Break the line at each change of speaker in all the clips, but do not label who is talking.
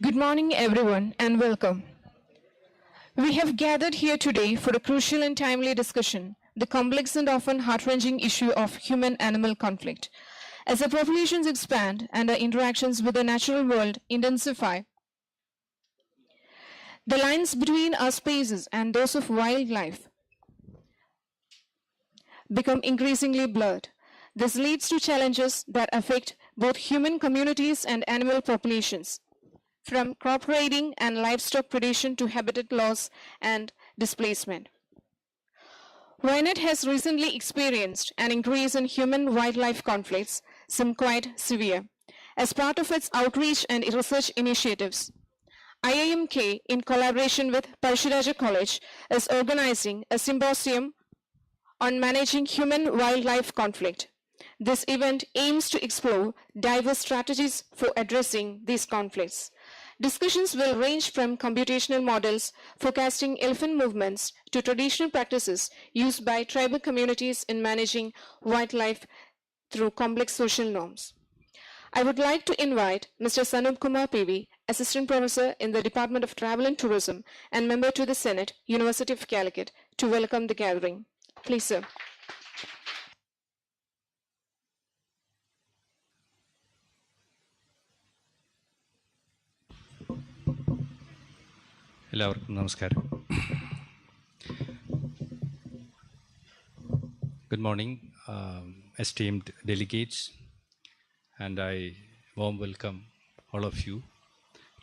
Good morning, everyone, and welcome. We have gathered here today for a crucial and timely discussion, the complex and often heart-wrenching issue of human-animal conflict. As our populations expand and our interactions with the natural world intensify, the lines between our spaces and those of wildlife become increasingly blurred. This leads to challenges that affect both human communities and animal populations, from crop raiding and livestock predation to habitat loss and displacement. Wynette has recently experienced an increase in human-wildlife conflicts, some quite severe. As part of its outreach and research initiatives, IIMK, in collaboration with Pazhassiraja College, is organizing a symposium on managing human-wildlife conflict. This event aims to explore diverse strategies for addressing these conflicts. Discussions will range from computational models forecasting elephant movements to traditional practices used by tribal communities in managing wildlife through complex social norms. I would like to invite Mr. Sanup Kumar PV, Assistant Professor in the Department of Travel and Tourism and Member to the Senate, University of Calicut, to welcome the gathering. Please, sir.
എല്ലാവർക്കും നമസ്കാരം. Good morning, esteemed delegates, and I warm welcome all of you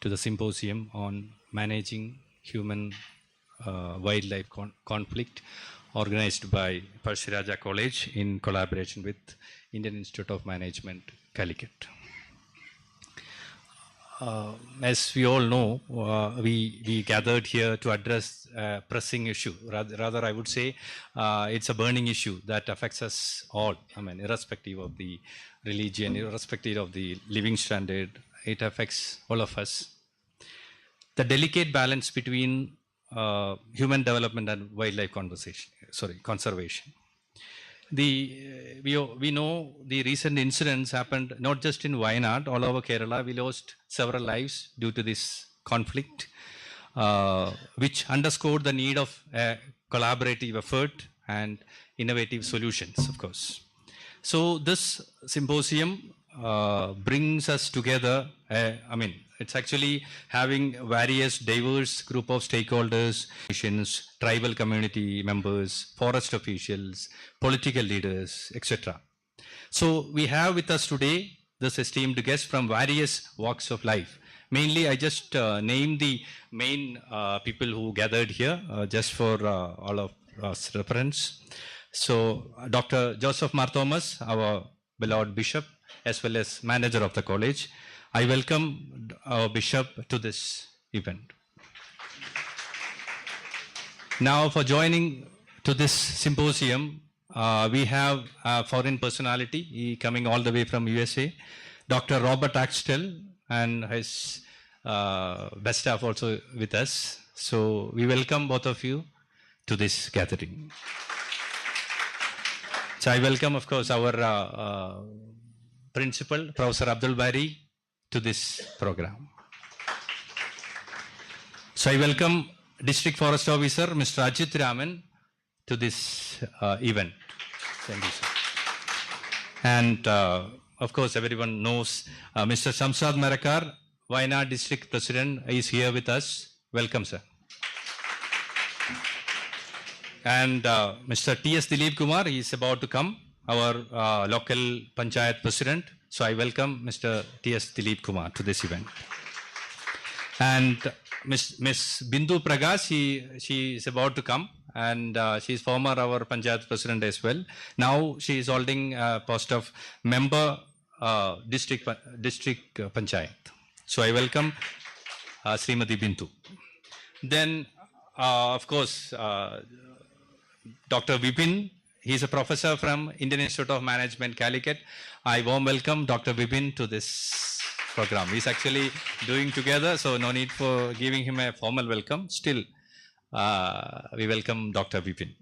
to the symposium on managing human wildlife conflict organized by Pazhassiraja College in collaboration with Indian Institute of Management, Calicut. As we all know, we gathered here to address a pressing issue. Rather, I would say it's a burning issue that affects us all. I mean, irrespective of the religion, irrespective of the living standard, it affects all of us. The delicate balance between human development and wildlife conservation. We know the recent incidents happened not just in Wayanad, all over Kerala. We lost several lives due to this conflict, which underscored the need of a collaborative effort and innovative solutions, of course. So this symposium brings us together. It's actually having various diverse group of stakeholders, tribal community members, forest officials, political leaders, etc. So we have with us today this esteemed guests from various walks of life. Mainly, I just named the main people who gathered here just for all of us reference. So Dr. Joseph Mar Thomas, our beloved bishop, as well as manager of the college. I welcome our bishop to this event. Now, for joining to this symposium, we have a foreign personality coming all the way from USA, Dr. Robert Axtell, and his best staff also with us. So we welcome both of you to this gathering. So I welcome, of course, our principal, Professor Abdul Bari, to this program. So I welcome District Forest Officer, Mr. Ajit Raman, to this event. Thank you, sir. And of course, everyone knows Mr. Shamsad Marakar, Wayanad District President, is here with us. Welcome, sir. And Mr. T.S. Dilip Kumar, he is about to come, our local Panchayat President. So I welcome Mr. T.S. Dilip Kumar to this event. And Miss Bindu Pragash, she is about to come, and she is former our Panchayat President as well. Now she is holding a post of member district Panchayat. So I welcome Srimati Bindu. Then of course Dr. Vipin. He is a professor from Indian Institute of Management, Calicut. I warm welcome Dr. Vipin to this program. He's actually doing together, so no need for giving him a formal welcome. Still, we welcome Dr. Vipin.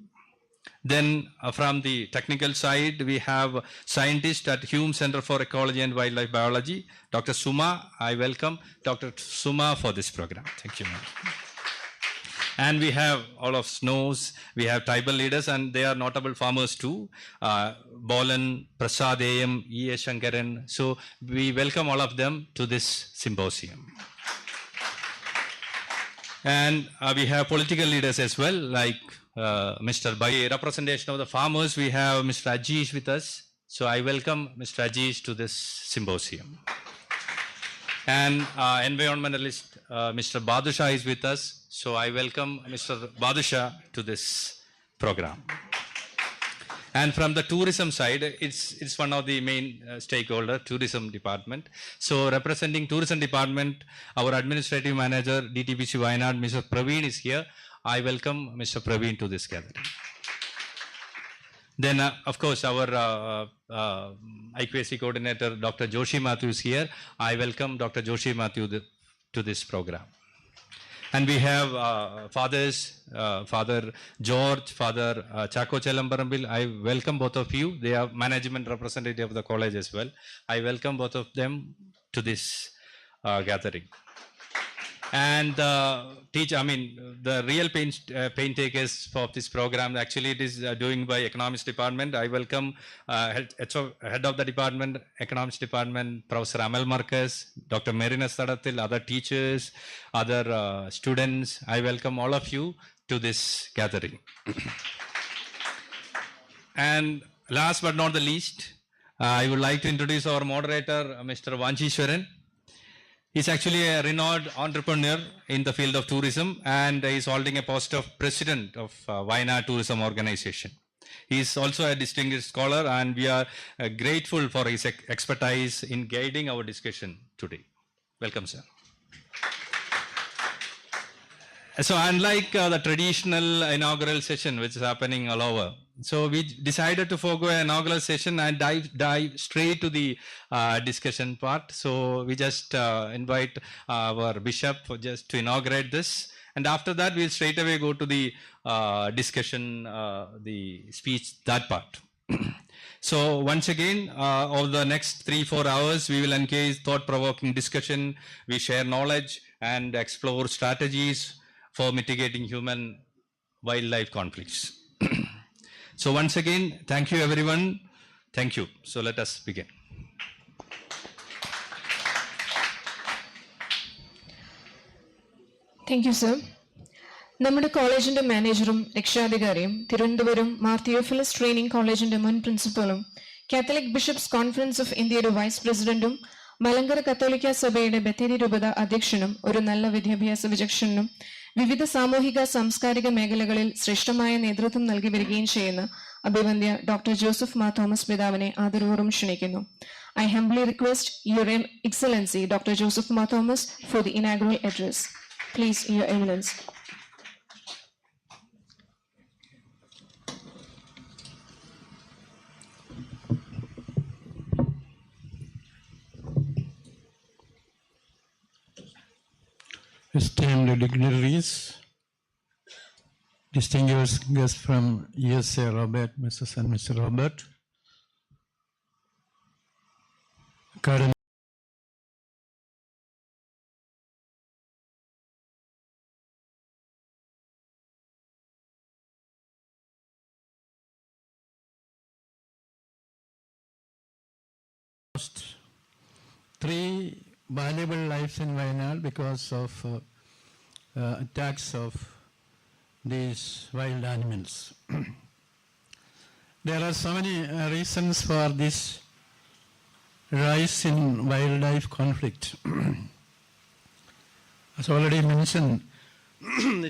Then from the technical side, we have scientist at Hume Center for Ecology and Wildlife Biology, Dr. Suma. I welcome Dr. Suma for this program. Thank you, ma'am. And we have all of snows, we have tribal leaders, and they are notable farmers too. Bolan, Prasad A.M., E.A. Shankaran. So we welcome all of them to this symposium. And we have political leaders as well, like Mr. By representation of the farmers, we have Mr. Ajish with us. So I welcome Mr. Ajish to this symposium. And environmentalist Mr. Badusha is with us. So I welcome Mr. Badusha to this program. And from the tourism side, it's one of the main stakeholder, tourism department. So representing tourism department, our administrative manager, DTPC Wayanad, Mr. Praveen is here. I welcome Mr. Praveen to this gathering. Then, of course, our IQAC coordinator, Dr. Joshi Matthew is here. I welcome Dr. Joshi Matthew to this program. And we have fathers, Father George, Father Chako Chelambarambil. I welcome both of you. They are management representative of the college as well. I welcome both of them to this gathering. And the real pain takers for this program, actually it is doing by economics department. I welcome head of the department, economics department, Professor Amal Marcus, Dr. Marina Sadatil, other teachers, other students. I welcome all of you to this gathering. And last but not the least, I would like to introduce our moderator, Mr. Vanchishwaran. He's actually a renowned entrepreneur in the field of tourism, and he's holding a post of president of Wayanad Tourism Organization. He's also a distinguished scholar, and we are grateful for his expertise in guiding our discussion today. Welcome, sir. So unlike the traditional inaugural session, which is happening all over, so we decided to forego an inaugural session and dive straight to the discussion part. So we just invite our bishop just to inaugurate this. And after that, we'll straight away go to the discussion, the speech, that part. So once again, over the next 3-4 hours, we will engage thought-provoking discussion. We share knowledge and explore strategies for mitigating human-wildlife conflicts. So once again, thank you everyone. Thank you. So let us begin.
Thank you, sir. നമ്മുടെ കോളേജിന്റെ മാനേജറും രക്ഷാധികാരിയും Thiruvananthapuram Mar Theophilus training കോളേജിന്റെ മുൻ പ്രിൻസിപ്പലും Catholic bishops conference of ഇന്ത്യയുടെ vice പ്രസിഡന്റും മലങ്കര കത്തോലിക്ക സഭയുടെ ബത്തേരി രൂപത അധ്യക്ഷനും ഒരു നല്ല വിദ്യാഭ്യാസ വിചക്ഷണനും വിവിധ സാമൂഹിക സാംസ്കാരിക മേഖലകളിൽ ശ്രേഷ്ഠമായ നേതൃത്വം നൽകി വരികയും ചെയ്യുന്ന അഭിവന്ദ്യ ഡോക്ടർ ജോസഫ് മാർ തോമസ് പിതാവിനെ ആദരവോടും ക്ഷണിക്കുന്നു. I humbly request Your Excellency Dr. Joseph Mar Thomas for the inaugural address. Please, Your Eminence.
Esteemed dignitaries, distinguished guests from USA, Robert, Mrs. and Mr. Robert, current three valuable lives in Wayanad because of attacks of these wild animals. There are so many reasons for this rise in wildlife conflict. As already mentioned,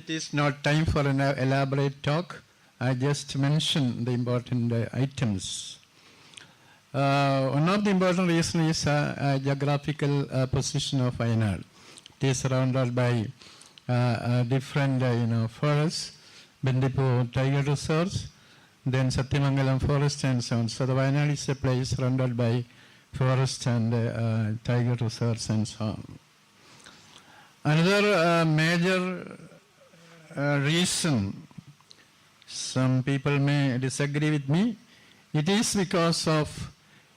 it is not time for an elaborate talk. I just mentioned the important items. One of the important reasons is geographical position of Wayanad. It is surrounded by different forests, Bendipur tiger reserves, then Satyamangalam forest and so on. So the Wayanad is a place surrounded by forest and tiger reserves and so on. Another major reason some people may disagree with me. It is because of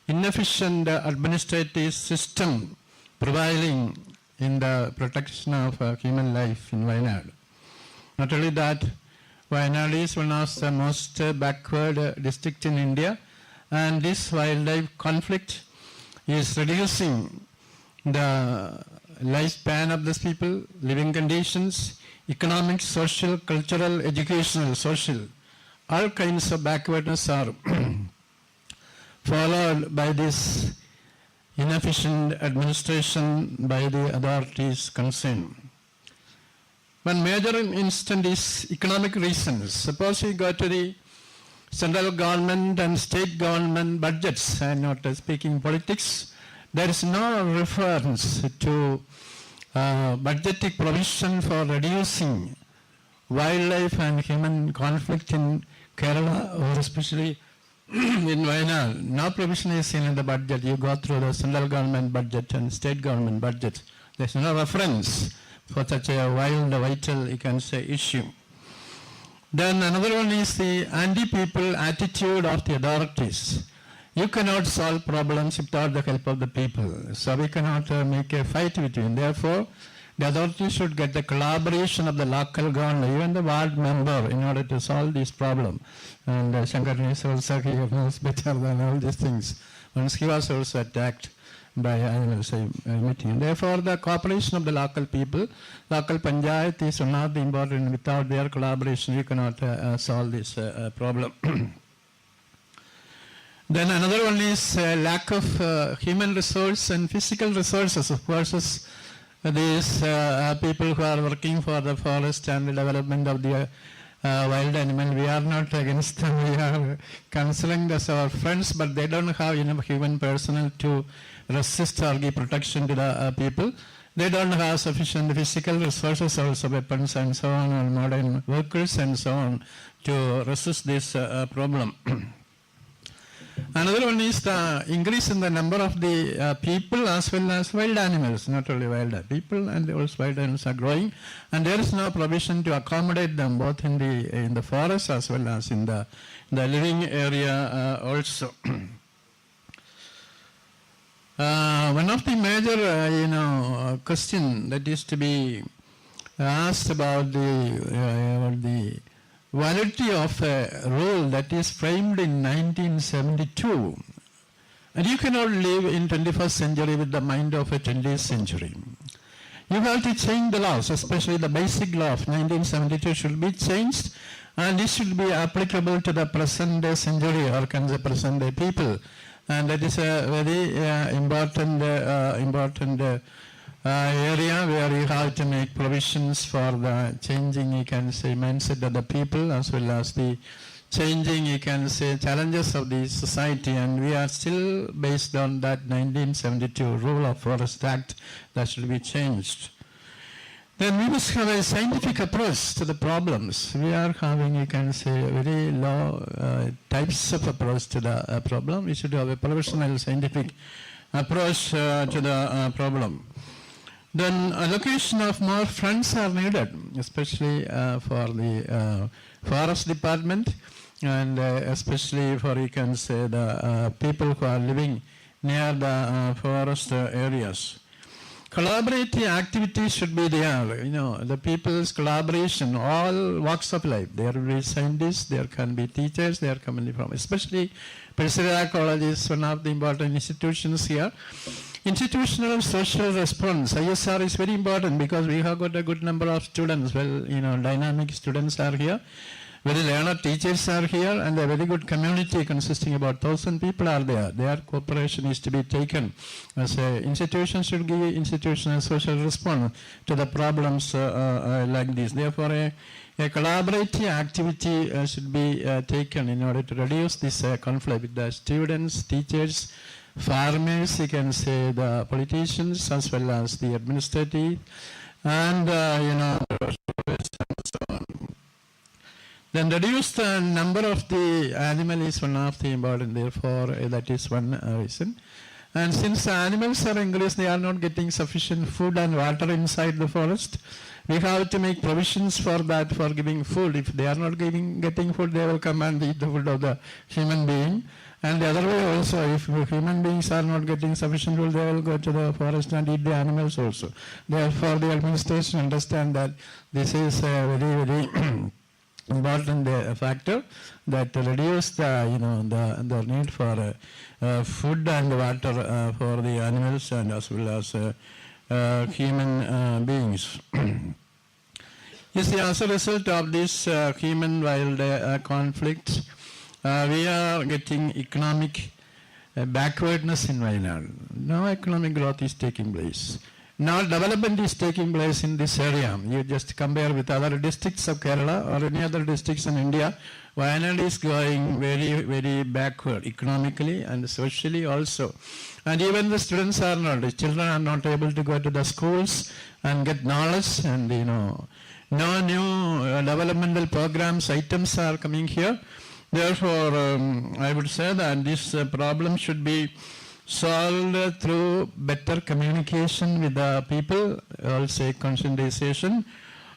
inefficient administrative system prevailing in the protection of human life in Wayanad. Not only that, Wayanad is one of the most backward districts in India, and this wildlife conflict is reducing the lifespan of these people, living conditions, economic, social, cultural, educational, social, all kinds of backwardness are followed by this inefficient administration by the authorities concerned. One major instance is economic reasons. Suppose you go to the central government and state government budgets, and not speaking politics, there is no reference to budgeting provision for reducing wildlife and human conflict in Kerala, or especially in Wayanad. No provision is seen in the budget. You go through the central government budget and state government budget. There is no reference for such a wild, vital, you can say, issue. Then another one is the anti-people attitude of the authorities. You cannot solve problems without the help of the people. So we cannot make a fight between. Therefore, the authorities should get the collaboration of the local government, even the ward member, in order to solve this problem. And Shankar is also, he knows better than all these things. Once he was also attacked by animals meeting. Therefore, the cooperation of the local people, local panchayat is one of the important. Without their collaboration, you cannot solve this problem. Then another one is lack of human resource and physical resources versus these people who are working for the forest and the development of the wild animal. We are not against them. We are considering as our friends, but they don't have enough human personnel to resist or give protection to the people. They don't have sufficient physical resources, also weapons and so on, or modern workers and so on, to resist this problem. Another one is the increase in the number of the people as well as wild animals, not only wild people, and also wild animals are growing, and there is no provision to accommodate them both in the forest as well as in the living area also. One of the major question that is to be asked about the validity of a rule that is framed in 1972. And you cannot live in 21st century with the mind of a 20th century. You have to change the laws, especially the basic law of 1972 should be changed, and this should be applicable to the present day century or present day people. And that is a very important area where you have to make provisions for the changing, you can say, mindset of the people, as well as the changing, you can say, challenges of the society. And we are still based on that 1972 Rule of Forest Act that should be changed. Then we must have a scientific approach to the problems. We are having, you can say, very low types of approach to the problem. We should have a professional scientific approach to the problem. Then allocation of more funds are needed, especially for the forest department, and especially for, you can say, the people who are living near the forest areas. Collaborative activities should be there, the people's collaboration, all walks of life. There will be scientists, there can be teachers, they are coming from, especially Pazhassiraja College is one of the important institutions here. Institutional social response, ISR, is very important because we have got a good number of students. Well, dynamic students are here. Very learned teachers are here, and a very good community consisting about 1,000 people are there. Their cooperation is to be taken as an institution should give institutional social response to the problems like this. Therefore, a collaborative activity should be taken in order to reduce this conflict with the students, teachers, farmers, you can say, the politicians, as well as the administrative, and so on. Then reduce the number of the animal is one of the important, therefore that is one reason. And since the animals are increased, they are not getting sufficient food and water inside the forest. we have to make provisions for that, for giving food. If they are not getting food, they will come and eat the food of the human being. And the other way also, if human beings are not getting sufficient food, they will go to the forest and eat the animals also. Therefore, the administration understand that this is a very, very important factor that reduce the need for food and water for the animals and as well as human beings. You see, as a result of this human-wild conflict, we are getting economic backwardness in Wayanad. No economic growth is taking place. No development is taking place in this area. You just compare with other districts of Kerala or any other districts in India, Wayanad is going very, very backward economically and socially also. And even the students are not, the children are not able to go to the schools and get knowledge, and no new developmental programs, items are coming here. Therefore, I would say that this problem should be solved through better communication with the people, or say conscientization,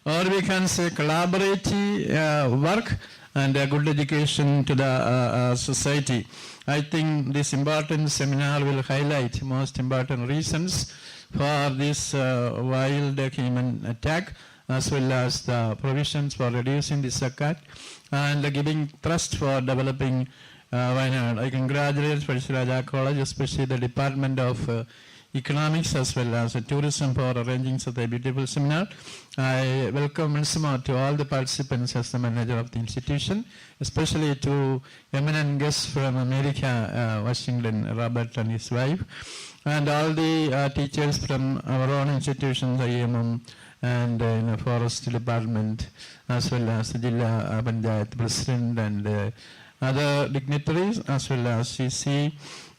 or we can say collaborative work and a good education to the society. I think this important seminar will highlight most important reasons for this wild human attack, as well as the provisions for reducing the zakat and giving trust for developing Wayanad. I congratulate Pazhassiraja College, especially the Department of Economics as well as Tourism, for arranging such a beautiful seminar. I welcome once more to all the participants as the manager of the institution, especially to eminent guests from America, Washington, Robert and his wife, and all the teachers from our own institutions, IMM, and Forest Department, as well as the Jilla Panchayat President and other dignitaries, as well as CC,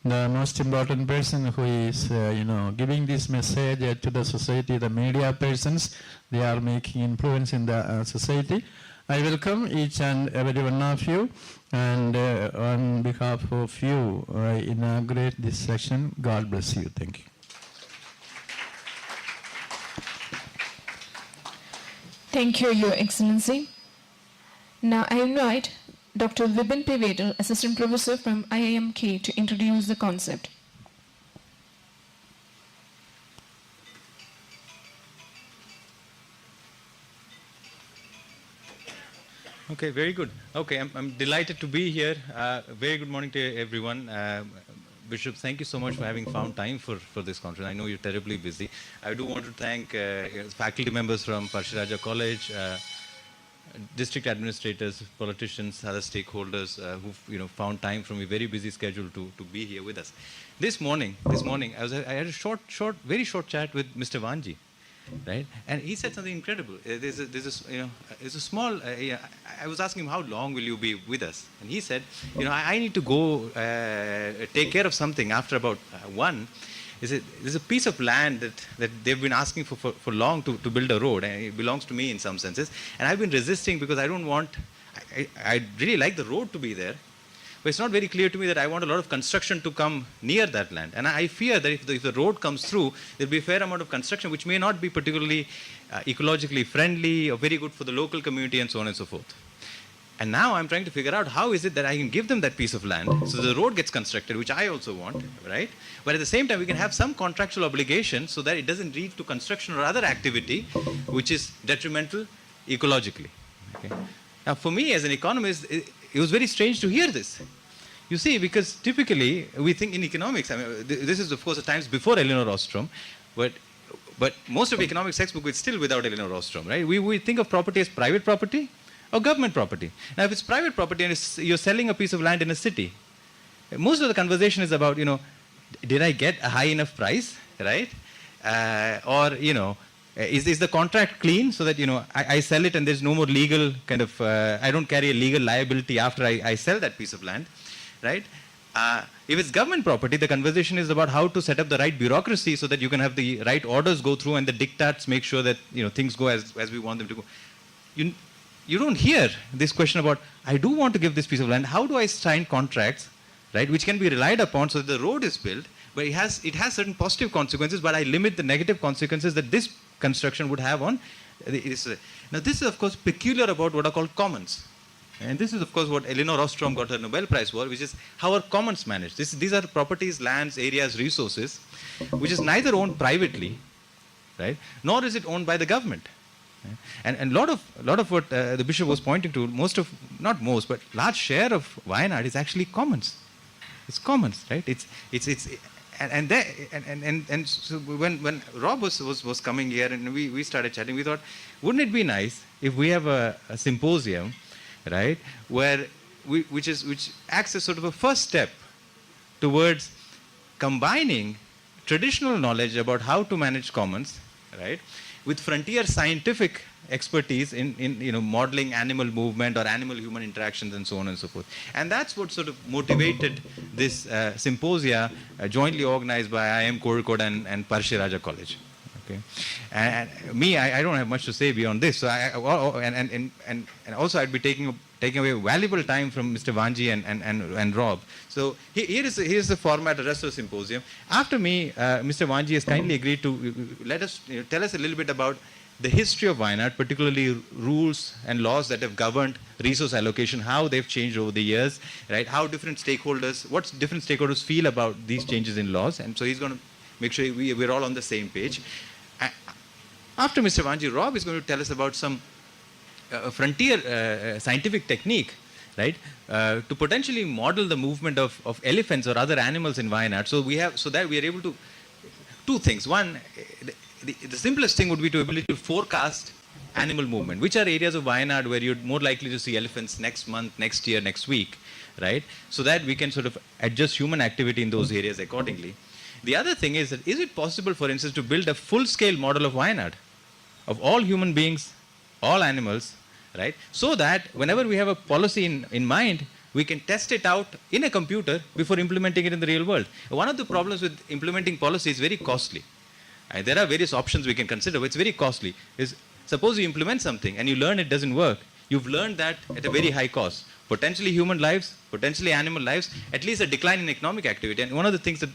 the most important person who is giving this message to the society, the media persons. They are making influence in the society. I welcome each and every one of you, and on behalf of you, I inaugurate this session. God bless you. Thank you.
Thank you, Your Excellency. Now I invite Dr. Vipin P. Vedal, Assistant Professor from IIMK, to introduce the concept.
Okay, very good. Okay, I'm delighted to be here. Very good morning to everyone. Bishop, thank you so much for having found time for this conference. I know you're terribly busy. I do want to thank faculty members from Pazhassiraja College, district administrators, politicians, other stakeholders who've found time from a very busy schedule to be here with us. This morning, I had a very short chat with Mr. Vanji, right? And he said something incredible. There's a small. I was asking him, how long will you be with us? And he said, I need to go take care of something after about 1. There's a piece of land that they've been asking for long to build a road, and it belongs to me in some senses. And I've been resisting because I don't want, I really like the road to be there, but it's not very clear to me that I want a lot of construction to come near that land. And I fear that if the road comes through, there'll be a fair amount of construction which may not be particularly ecologically friendly or very good for the local community and so on and so forth. And now I'm trying to figure out how is it that I can give them that piece of land so the road gets constructed, which I also want, right? But at the same time, we can have some contractual obligation so that it doesn't lead to construction or other activity which is detrimental ecologically. Okay? Now, for me as an economist, it was very strange to hear this. You see, because typically we think in economics, I mean, this is of course at times before Elinor Ostrom, but most of economics textbook is still without Elinor Ostrom, right? We think of property as private property or government property. Now, if it's private property and you're selling a piece of land in a city, most of the conversation is about, did I get a high enough price, right? Or, is the contract clean so that, I sell it and there's no more legal kind of, I don't carry a legal liability after I sell that piece of land, right? If it's government property, the conversation is about how to set up the right bureaucracy so that you can have the right orders go through and the diktats make sure that, things go as we want them to go. You don't hear this question about, I do want to give this piece of land, how do I sign contracts, right, which can be relied upon so that the road is built, but it has certain positive consequences, but I limit the negative consequences that this construction would have on
Now this is of course peculiar about what are called commons. And this is of course what Elinor Ostrom got her Nobel Prize for, which is how are commons managed. These are properties, lands, areas, resources, which is neither owned privately, right, nor is it owned by the government. Right? And lot of what the bishop was pointing to, not most, but large share of Wayanad is actually commons. It's commons, right? And so when Rob was coming here and we started chatting, we thought, wouldn't it be nice if we have a symposium, right, which acts as sort of a first step towards combining traditional knowledge about how to manage commons, right, with frontier scientific expertise in modeling animal movement or animal human interactions and so on and so forth. And that's what sort of motivated this symposia jointly organized by IIM Kozhokode and Pazhassiraja College. Okay. And me, I don't have much to say beyond this. So and also I'd be taking away valuable time from Mr. Vanji and Rob. So here is the format of the rest of the symposium. After me, Mr. Vanji has kindly agreed to tell us a little bit about the history of Wayanad, particularly rules and laws that have governed resource allocation, how they've changed over the years, right? How different stakeholders feel about these changes in laws. And so he's going to make sure we're all on the same page. After Mr. Vanji, Rob is going to tell us about some frontier scientific technique, right, to potentially model the movement of elephants or other animals in Wayanad. So that we are able to, two things. One, the simplest thing would be to ability to forecast animal movement. Which are areas of Wayanad where you're more likely to see elephants next month, next year, next week, right? So that we can sort of adjust human activity in those areas accordingly. The other thing is that, is it possible, for instance, to build a full-scale model of Wayanad, of all human beings, all animals, right? So that whenever we have a policy in mind, we can test it out in a computer before implementing it in the real world. One of the problems with implementing policy is very costly. There are various options we can consider, but it's very costly. Suppose you implement something and you learn it doesn't work. You've learned that at a very high cost. Potentially human lives, potentially animal lives, at least a decline in economic activity. And one of the things that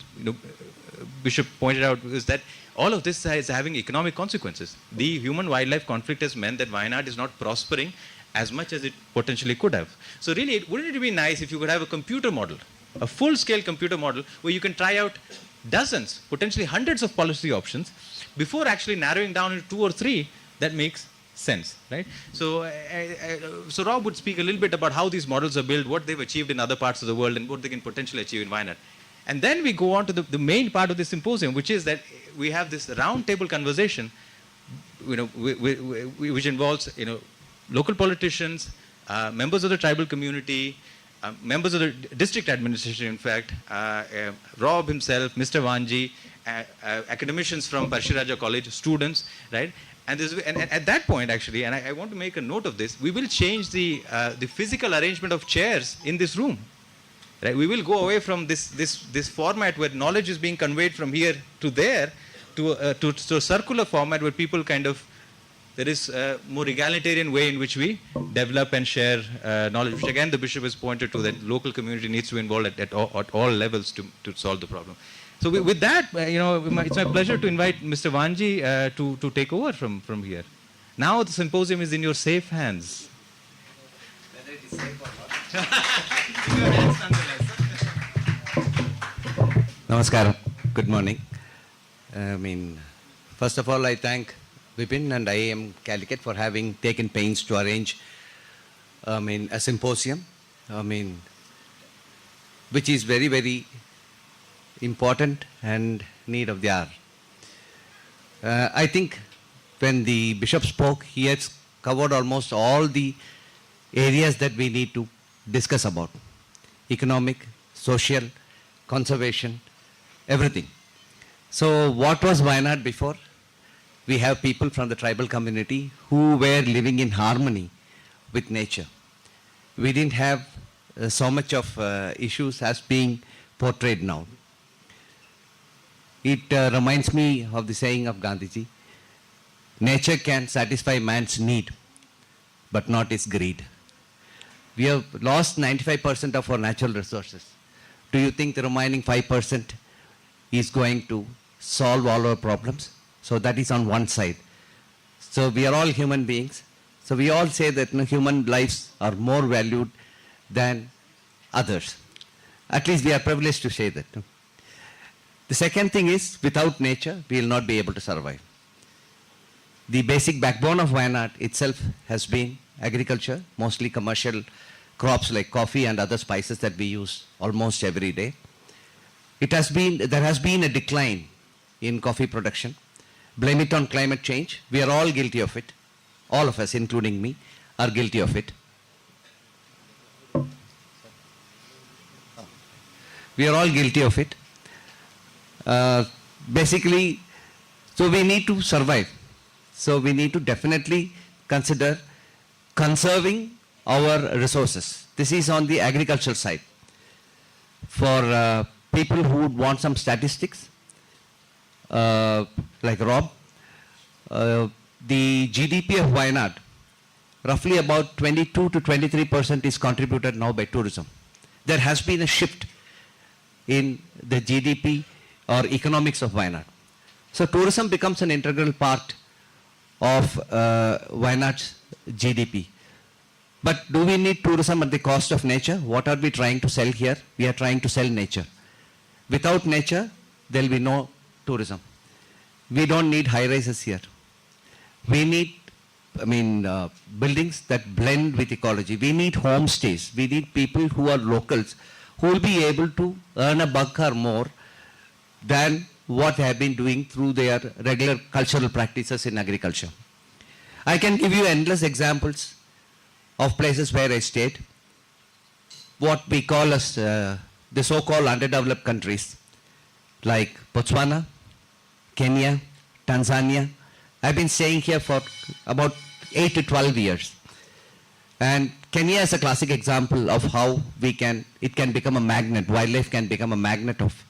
Bishop pointed out is that all of this is having economic consequences. The human-wildlife conflict has meant that Wayanad is not prospering as much as it potentially could have. So really, wouldn't it be nice if you could have a computer model, a full-scale computer model, where you can try out dozens, potentially hundreds of policy options before actually narrowing down into 2 or 3 that makes sense, right? So, so Rob would speak a little bit about how these models are built, what they've achieved in other parts of the world, and what they can potentially achieve in Wayanad. And then we go on to the main part of the symposium, which is that we have this round-table conversation, which involves, local politicians, members of the tribal community, members of the district administration, in fact, Rob himself, Mr. Vanji, academicians from Pazhassiraja College, students, right? And at that point, actually, and I want to make a note of this, we will change the physical arrangement of chairs in this room. Right? We will go away from this format where knowledge is being conveyed from here to there to a circular format where people there is a more egalitarian way in which we develop and share knowledge, which again the bishop has pointed to, that local community needs to be involved at all levels to solve the problem. So with that, it's my pleasure to invite Mr. Vanji to take over from here. Now the symposium is in your safe hands. Whether it is safe or not.
Namaskaram. Good morning. First of all, I thank Vipin and IIM Calicut for having taken pains to arrange a symposium, which is very, very important and need of the hour. I think when the bishop spoke, he has covered almost all the areas that we need to discuss about: economic, social, conservation, everything. So what was Wayanad before? We have people from the tribal community who were living in harmony with nature. We didn't have so much of issues as being portrayed now. It reminds me of the saying of Gandhiji: nature can satisfy man's need, but not his greed. We have lost 95% of our natural resources. Do you think the remaining 5% is going to solve all our problems? So that is on one side. So we are all human beings. So we all say that human lives are more valued than others. At least we are privileged to say that. The second thing is, without nature, we will not be able to survive. The basic backbone of Wayanad itself has been agriculture, mostly commercial crops like coffee and other spices that we use almost every day. There has been a decline in coffee production. Blame it on climate change. We are all guilty of it. All of us, including me, are guilty of it. We are all guilty of it. Basically, so we need to survive. So we need to definitely consider conserving our resources. This is on the agricultural side. For people who would want some statistics, like Rob, the GDP of Wayanad, roughly about 22 to 23% is contributed now by tourism. There has been a shift in the GDP or economics of Wayanad. So tourism becomes an integral part of Wayanad's GDP. But do we need tourism at the cost of nature? What are we trying to sell here? We are trying to sell nature. Without nature, there will be no tourism. We don't need high rises here. We need, buildings that blend with ecology. We need homestays. We need people who are locals who will be able to earn a buck or more than what they have been doing through their regular cultural practices in agriculture. I can give you endless examples of places where I stayed, what we call as the so-called underdeveloped countries like Botswana, Kenya, Tanzania. I've been staying here for about 8 to 12 years. And Kenya is a classic example of how it can become a magnet, wildlife can become a magnet of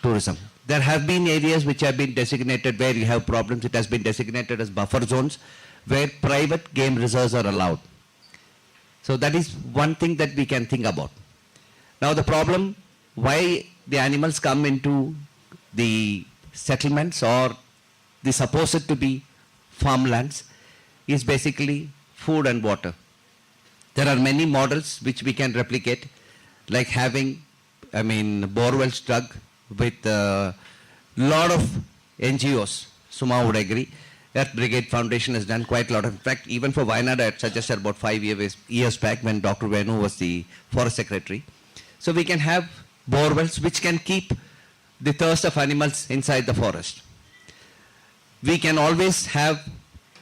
tourism. There have been areas which have been designated where you have problems. It has been designated as buffer zones where private game reserves are allowed. So that is one thing that we can think about. Now the problem, why the animals come into the settlements or the supposed to be farmlands, is basically food and water. There are many models which we can replicate, like having, borewells dug with a lot of NGOs. Suma would agree. Earth Brigade Foundation has done quite a lot of, in fact, even for Wayanad, I had suggested about 5 years back when Dr. Venu was the forest secretary. So we can have borewells which can keep the thirst of animals inside the forest. We can always have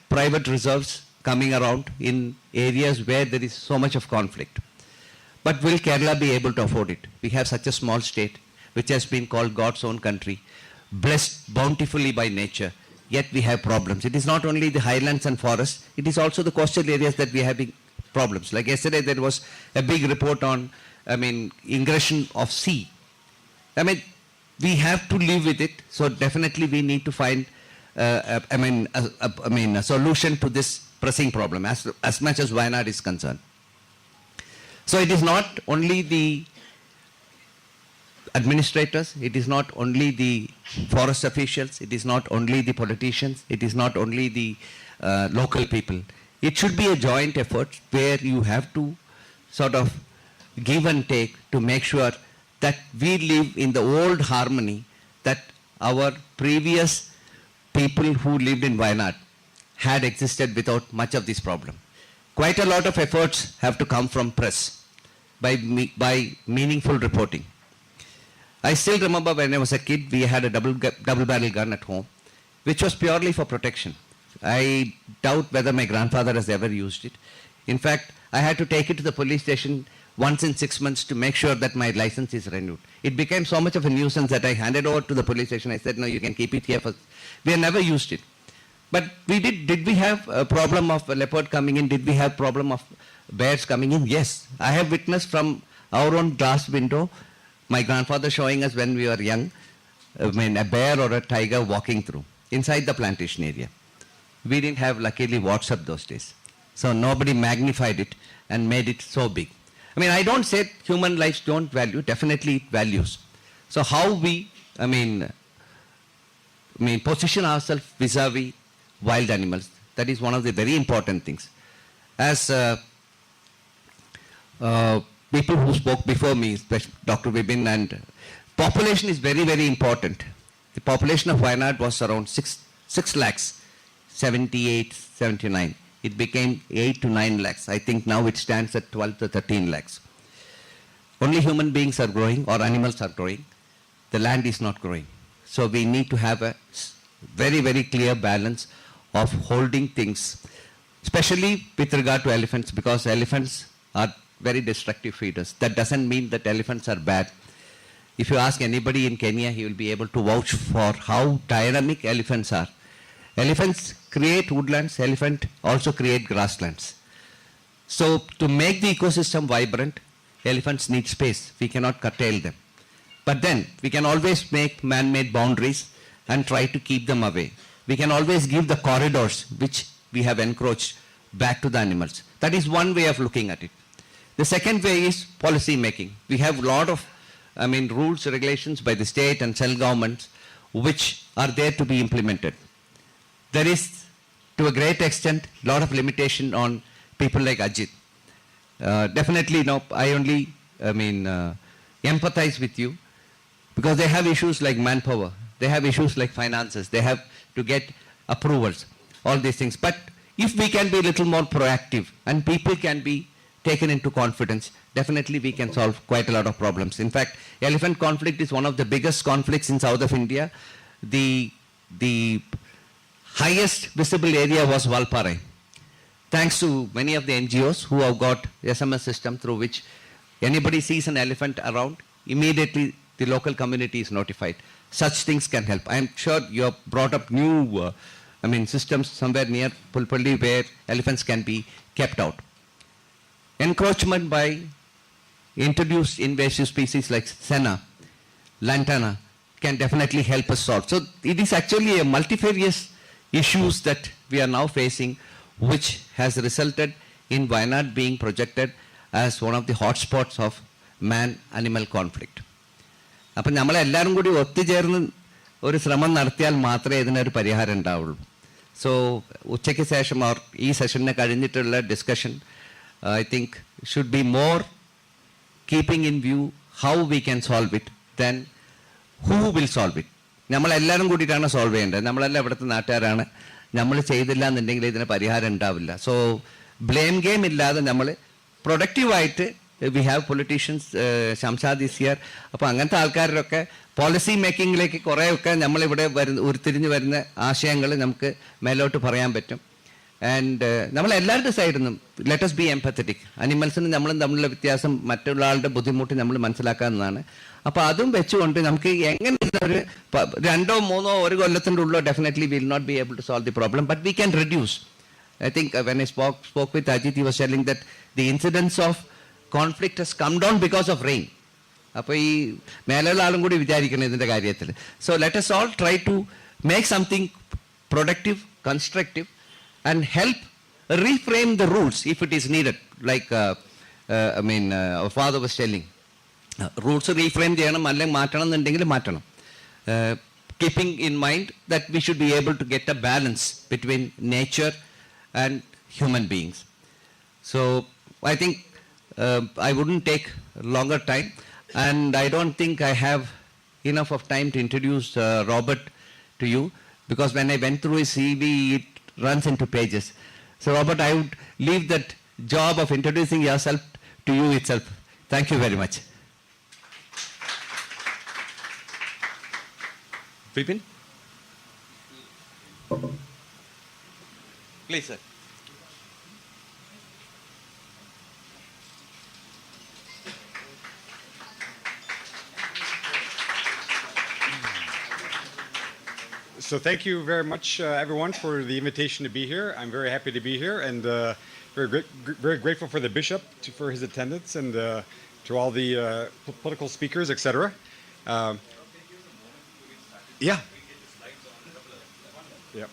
private reserves coming around in areas where there is so much of conflict. But will Kerala be able to afford it? We have such a small state which has been called God's own country, blessed bountifully by nature, yet we have problems. It is not only the highlands and forests, it is also the coastal areas that we are having problems. Like yesterday there was a big report on, ingression of sea. We have to live with it, so definitely we need to find a solution to this pressing problem as much as Wayanad is concerned. So it is not only the administrators, it is not only the forest officials, it is not only the politicians, it is not only the local people. It should be a joint effort where you have to sort of give and take to make sure that we live in the old harmony that our previous people who lived in Wayanad had existed without much of this problem. Quite a lot of efforts have to come from press by meaningful reporting. I still remember when I was a kid, we had a double barrel gun at home, which was purely for protection. I doubt whether my grandfather has ever used it. In fact, I had to take it to the police station once in 6 months to make sure that my license is renewed. It became so much of a nuisance that I handed over to the police station. I said, no, you can keep it here. We have never used it. But did we have a problem of a leopard coming in? Did we have problem of bears coming in? Yes. I have witnessed from our own glass window, my grandfather showing us when we were young, a bear or a tiger walking through inside the plantation area. We didn't have, luckily, WhatsApp those days. So nobody magnified it and made it so big. I don't say human lives don't value, definitely it values. So how we, position ourselves vis-a-vis wild animals, That is one of the very important things. As people who spoke before me, especially Dr. Vipin, and population is very, very important. The population of Wayanad was around 6 lakhs, 78, 79. It became 8 to 9 lakhs. I think now it stands at 12 to 13 lakhs. Only human beings are growing or animals are growing. The land is not growing. So we need to have a very, very clear balance of holding things, especially with regard to elephants, because elephants are very destructive feeders. That doesn't mean that elephants are bad. If you ask anybody in Kenya, he will be able to vouch for how dynamic elephants are. Elephants create woodlands, elephants also create grasslands. So to make the ecosystem vibrant, elephants need space. We cannot curtail them. But then we can always make man-made boundaries and try to keep them away. We can always give the corridors which we have encroached back to the animals. That is one way of looking at it. The second way is policy making. We have a lot of rules, regulations by the state and central governments which are there to be implemented. There is, to a great extent, a lot of limitation on people like Ajit. Definitely, I only empathize with you because they have issues like manpower, they have issues like finances, they have to get approvals, all these things. But if we can be a little more proactive and people can be taken into confidence, definitely we can solve quite a lot of problems. In fact, elephant conflict is one of the biggest conflicts in south of India. The highest visible area was Valparai. Thanks to many of the NGOs who have got SMS system through which anybody sees an elephant around, immediately the local community is notified. Such things can help. I am sure you have brought up new systems somewhere near Pulpally where elephants can be kept out. Encroachment by introduced invasive species like Senna, Lantana can definitely help us solve. So it is actually a multifarious issues that we are now facing, which has resulted in Wayanad being projected as one of the hotspots of man-animal conflict. അപ്പം നമ്മളെല്ലാവരും കൂടി ഒത്തുചേർന്ന് ഒരു ശ്രമം നടത്തിയാൽ മാത്രമേ ഇതിനൊരു പരിഹാരം ഉണ്ടാവുള്ളൂ. സോ ഉച്ചയ്ക്ക് ശേഷം ഈ സെഷനെ കഴിഞ്ഞിട്ടുള്ള discussion I think should be more keeping in view how we can solve it than who will solve it. നമ്മളെല്ലാവരും കൂടിയിട്ടാണ് സോൾവ് ചെയ്യേണ്ടത്. നമ്മളെല്ലാം ഇവിടുത്തെ നാട്ടുകാരാണ്. നമ്മൾ ചെയ്തില്ല എന്നുണ്ടെങ്കിൽ ഇതിന് പരിഹാരം ഉണ്ടാവില്ല. സോ ബ്ലെയിം ഗെയിം ഇല്ലാതെ നമ്മൾ പ്രൊഡക്റ്റീവായിട്ട് we have politicians, Shamshad is here. അപ്പോൾ അങ്ങനത്തെ ആൾക്കാരിലൊക്കെ പോളിസി മേക്കിങ്ങിലേക്ക് കുറേയൊക്കെ നമ്മളിവിടെ ഉരുത്തിരിഞ്ഞ് വരുന്ന ആശയങ്ങൾ നമുക്ക് മേലോട്ട് പറയാൻ പറ്റും. ആൻഡ് നമ്മളെല്ലാവരുടെ സൈഡിൽ നിന്നും ലെറ്റ് us ബി എംപത്തറ്റിക്. അനിമൽസിന് നമ്മളും തമ്മിലുള്ള വ്യത്യാസം, മറ്റുള്ള ആളുടെ ബുദ്ധിമുട്ട് നമ്മൾ മനസ്സിലാക്കാവുന്നതാണ്. അപ്പോൾ അതും വെച്ചുകൊണ്ട് നമുക്ക് എങ്ങനെ ഒരു 2 or 3 ഒരു കൊല്ലത്തിൻ്റെ ഉള്ളോ definitely will not be able to solve the problem, but we can reduce. I think when I spoke with Ajit, he was telling that the incidence of conflict has come down because of rain. അപ്പോൾ ഈ മേലുള്ള ആളും കൂടി വിചാരിക്കണം ഇതിൻ്റെ കാര്യത്തിൽ. So let us all try to make something productive, constructive, and help reframe the rules if it is needed. Like our father was telling, rules reframe ചെയ്യണം, അല്ലെങ്കിൽ മാറ്റണം എന്നുണ്ടെങ്കിൽ മാറ്റണം. Keeping in mind that we should be able to get a balance between nature and human beings. So I think I wouldn't take longer time, and I don't think I have enough of time to introduce Robert to you, because when I went through his CV, it runs into pages. So Robert, I would leave that job of introducing yourself to you itself. Thank you very much. Vipin? Please, sir.
So thank you very much, everyone, for the invitation to be here. I'm very happy to be here, and very grateful for the bishop for his attendance, and to all the political speakers, etc. Yeah. Yeah.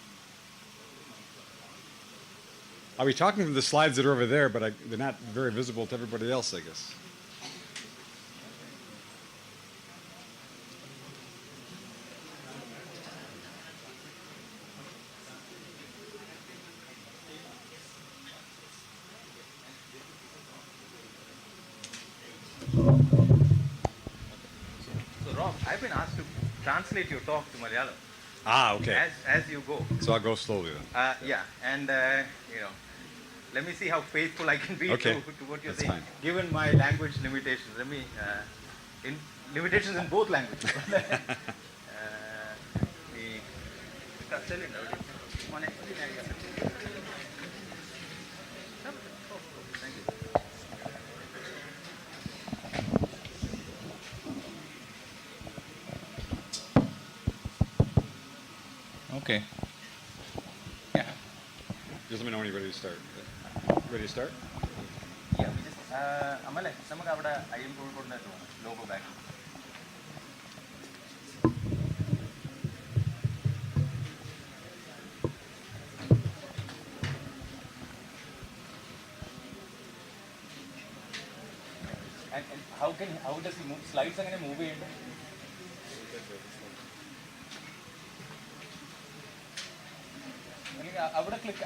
I'll be talking to the slides that are over there, but they're not very visible to everybody else, I guess.
translate your talk to Malayalam
Okay.
as you go.
So I'll go slowly then.
Yeah, and let me see how faithful I can be
Okay.
to what you're
That's
saying.
fine.
Given my language limitations, let me limitations in both languages. Okay. Yeah.
Just let me know when you're ready to start. Ready to start?
Yeah. We just Amale, നമുക്ക് അവിടെ IM കോഴിക്കോടിന്റെ logo back. And how does he move slides അങ്ങനെ move ചെയ്യണ്ടേ? അവിടെ click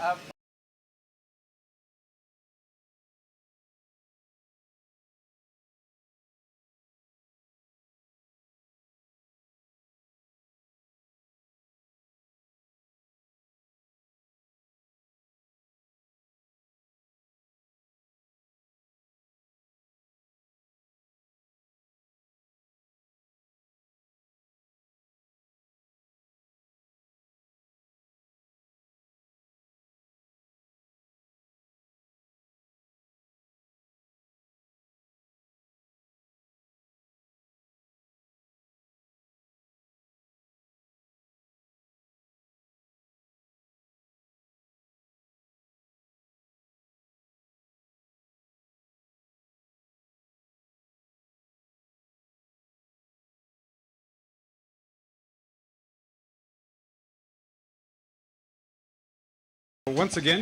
Once again,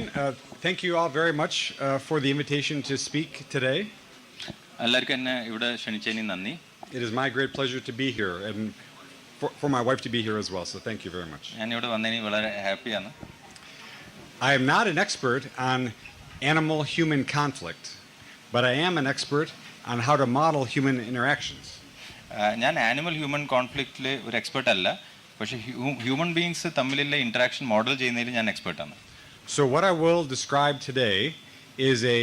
thank you all very much for the invitation to speak today.
എല്ലാവർക്കും എന്നെ ഇവിടെ ക്ഷണിച്ചതിന് നന്ദി.
It is my great pleasure to be here and for my wife to be here as well, so thank you very much.
ഞാൻ ഇവിടെ വന്നതിന് വളരെ ഹാപ്പിയാണ്.
I am not an expert on animal-human conflict, but I am an expert on how to model human interactions.
ഞാൻ animal human കോൺഫ്ലിക്റ്റിൽ ഒരു expert അല്ല, പക്ഷേ human beings തമ്മിലുള്ള ഇൻട്രാക്ഷൻ മോഡൽ ചെയ്യുന്നതിൽ ഞാൻ എക്സ്പെർട്ടാണ്.
So what I will describe today is a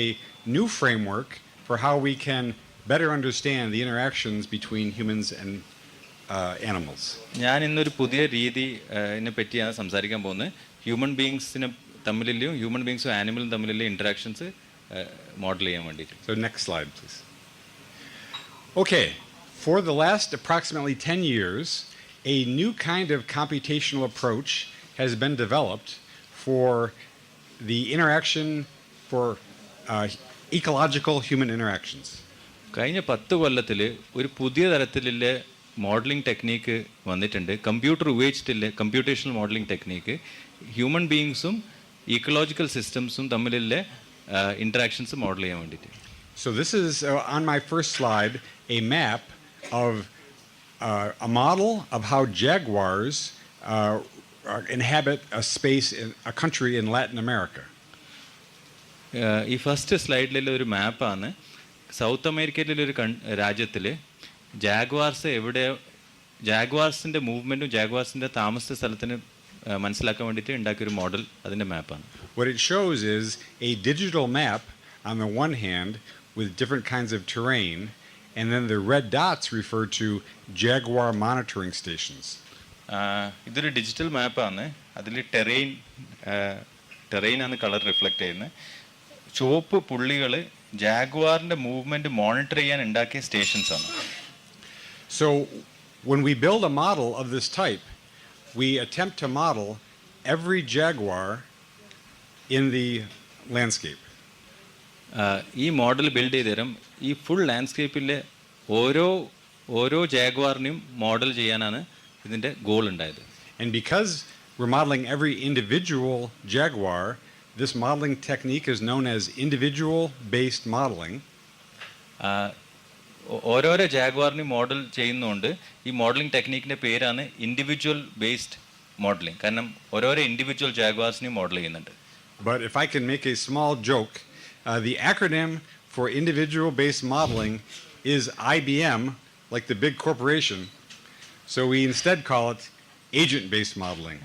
new framework for how we can better understand the interactions between humans and animals.
ഞാൻ ഇന്നൊരു പുതിയ രീതിനെ പറ്റിയാണ് സംസാരിക്കാൻ പോകുന്നത്. ഹ്യൂമൻ ബീയിങ്സിന് തമ്മിലുള്ള ഹ്യൂമൻ ബീയിങ്സും ആനിമലും തമ്മിലുള്ള ഇൻട്രാക്ഷൻസ് മോഡൽ ചെയ്യാൻ വേണ്ടിയിട്ട്.
So next slide, please. Okay, for the last approximately 10 years, a new kind of computational approach has been developed for the interaction for ecological human interactions.
കഴിഞ്ഞ 10 കൊല്ലത്തിൽ ഒരു പുതിയ തരത്തിലുള്ള മോഡലിംഗ് ടെക്നീക്ക് വന്നിട്ടുണ്ട്. Computer ഉപയോഗിച്ചിട്ടുള്ള computational modelling technique human ബീയിങ്സും ecological സിസ്റ്റംസും തമ്മിലുള്ള ഇൻട്രാക്ഷൻസ് മോഡൽ ചെയ്യാൻ വേണ്ടിയിട്ട്.
So this is on my first slide a map of a model of how jaguars inhabit a space in a country in Latin America.
ഈ first സ്ലൈഡിലുള്ള ഒരു മാപ്പാണ് south അമേരിക്കയിലെ ഒരു രാജ്യത്തിൽ ജാഗ്വാർസിൻ്റെ മൂവ്മെൻറ്റും ജാഗ്വാർസിൻ്റെ താമസ സ്ഥലത്തിന് മനസ്സിലാക്കാൻ വേണ്ടിയിട്ട് ഉണ്ടാക്കിയൊരു മോഡൽ അതിൻ്റെ മാപ്പാണ്.
What it shows is a digital map on the one hand with different kinds of terrain, and then the red dots refer to jaguar monitoring stations.
ഇതൊരു ഡിജിറ്റൽ മാപ്പാണ്. അതിൽ ടെറൈനാണ് കളർ റിഫ്ലക്റ്റ് ചെയ്യുന്നത്. ചുവപ്പ് പുള്ളികൾ ജാഗ്വാറിൻ്റെ മൂവ്മെൻറ്റ് മോണിറ്റർ ചെയ്യാൻ ഉണ്ടാക്കിയ stations ആണ്.
So when we build a model of this type, we attempt to model every jaguar in the landscape.
ഈ model build ചെയ്ത് തരും. ഈ ഫുൾ ലാൻഡ്സ്കേപ്പിലെ ഓരോ ജാഗ്വാറിനെയും മോഡൽ ചെയ്യാനാണ് ഇതിൻ്റെ ഗോൾ ഉണ്ടായത്.
And because we're modeling every individual jaguar, this modeling technique is known as individual-based modeling.
ഓരോരോ ജാഗ്വാറിനെയും model ചെയ്യുന്നതുകൊണ്ട് ഈ മോഡലിംഗ് ടെക്നീക്കിൻ്റെ പേരാണ് ഇൻഡിവിജ്വൽ ബേസ്ഡ് മോഡലിംഗ്. കാരണം ഓരോരോ ഇൻഡിവിജ്വൽ ജാഗ്വാർസിനെയും മോഡൽ ചെയ്യുന്നുണ്ട്.
But if I can make a small joke, the acronym for individual-based modeling is IBM, like the big corporation, So we instead call it agent-based modeling.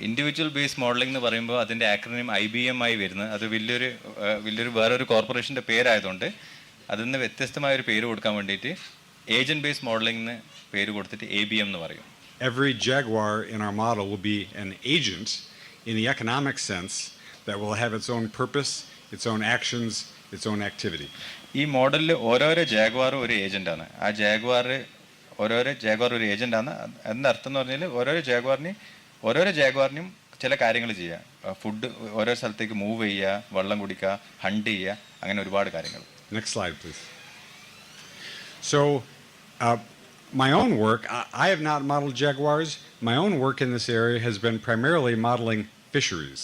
Individual based modelling എന്ന് പറയുമ്പോൾ അതിൻ്റെ ആക്രോണിം IBM ആയി വരുന്നത് അത് വലിയൊരു വേറൊരു കോർപ്പറേഷൻ്റെ പേരായതുകൊണ്ട് അതിൽ നിന്ന് വ്യത്യസ്തമായൊരു പേര് കൊടുക്കാൻ വേണ്ടിയിട്ട് ഏജൻറ്റ് ബേസ്ഡ് മോഡലിംഗ് പേര് കൊടുത്തിട്ട് ABM എന്ന് പറയും.
Every Jaguar in our model will be an agent in the economic sense that will have its own purpose, its own actions, its own activity.
ഈ മോഡലിൽ ഓരോരോ ജാഗ്വാറും ഒരു ഏജൻ്റാണ്. ആ ഓരോരോ ജാഗ്വാർ ഒരു ഏജൻ്റാണ്. അതിൻ്റെ അർത്ഥം എന്ന് പറഞ്ഞാൽ ഓരോരോ ജാഗ്വാറിനും ചില കാര്യങ്ങൾ ചെയ്യുക. ഫുഡ് ഓരോ സ്ഥലത്തേക്ക് മൂവ് ചെയ്യുക, വെള്ളം കുടിക്കുക, ഹണ്ട് ചെയ്യുക, അങ്ങനെ ഒരുപാട് കാര്യങ്ങൾ.
Next slide, please. So, my own work, I have not modeled jaguars. My own work in this area has been primarily modeling fisheries.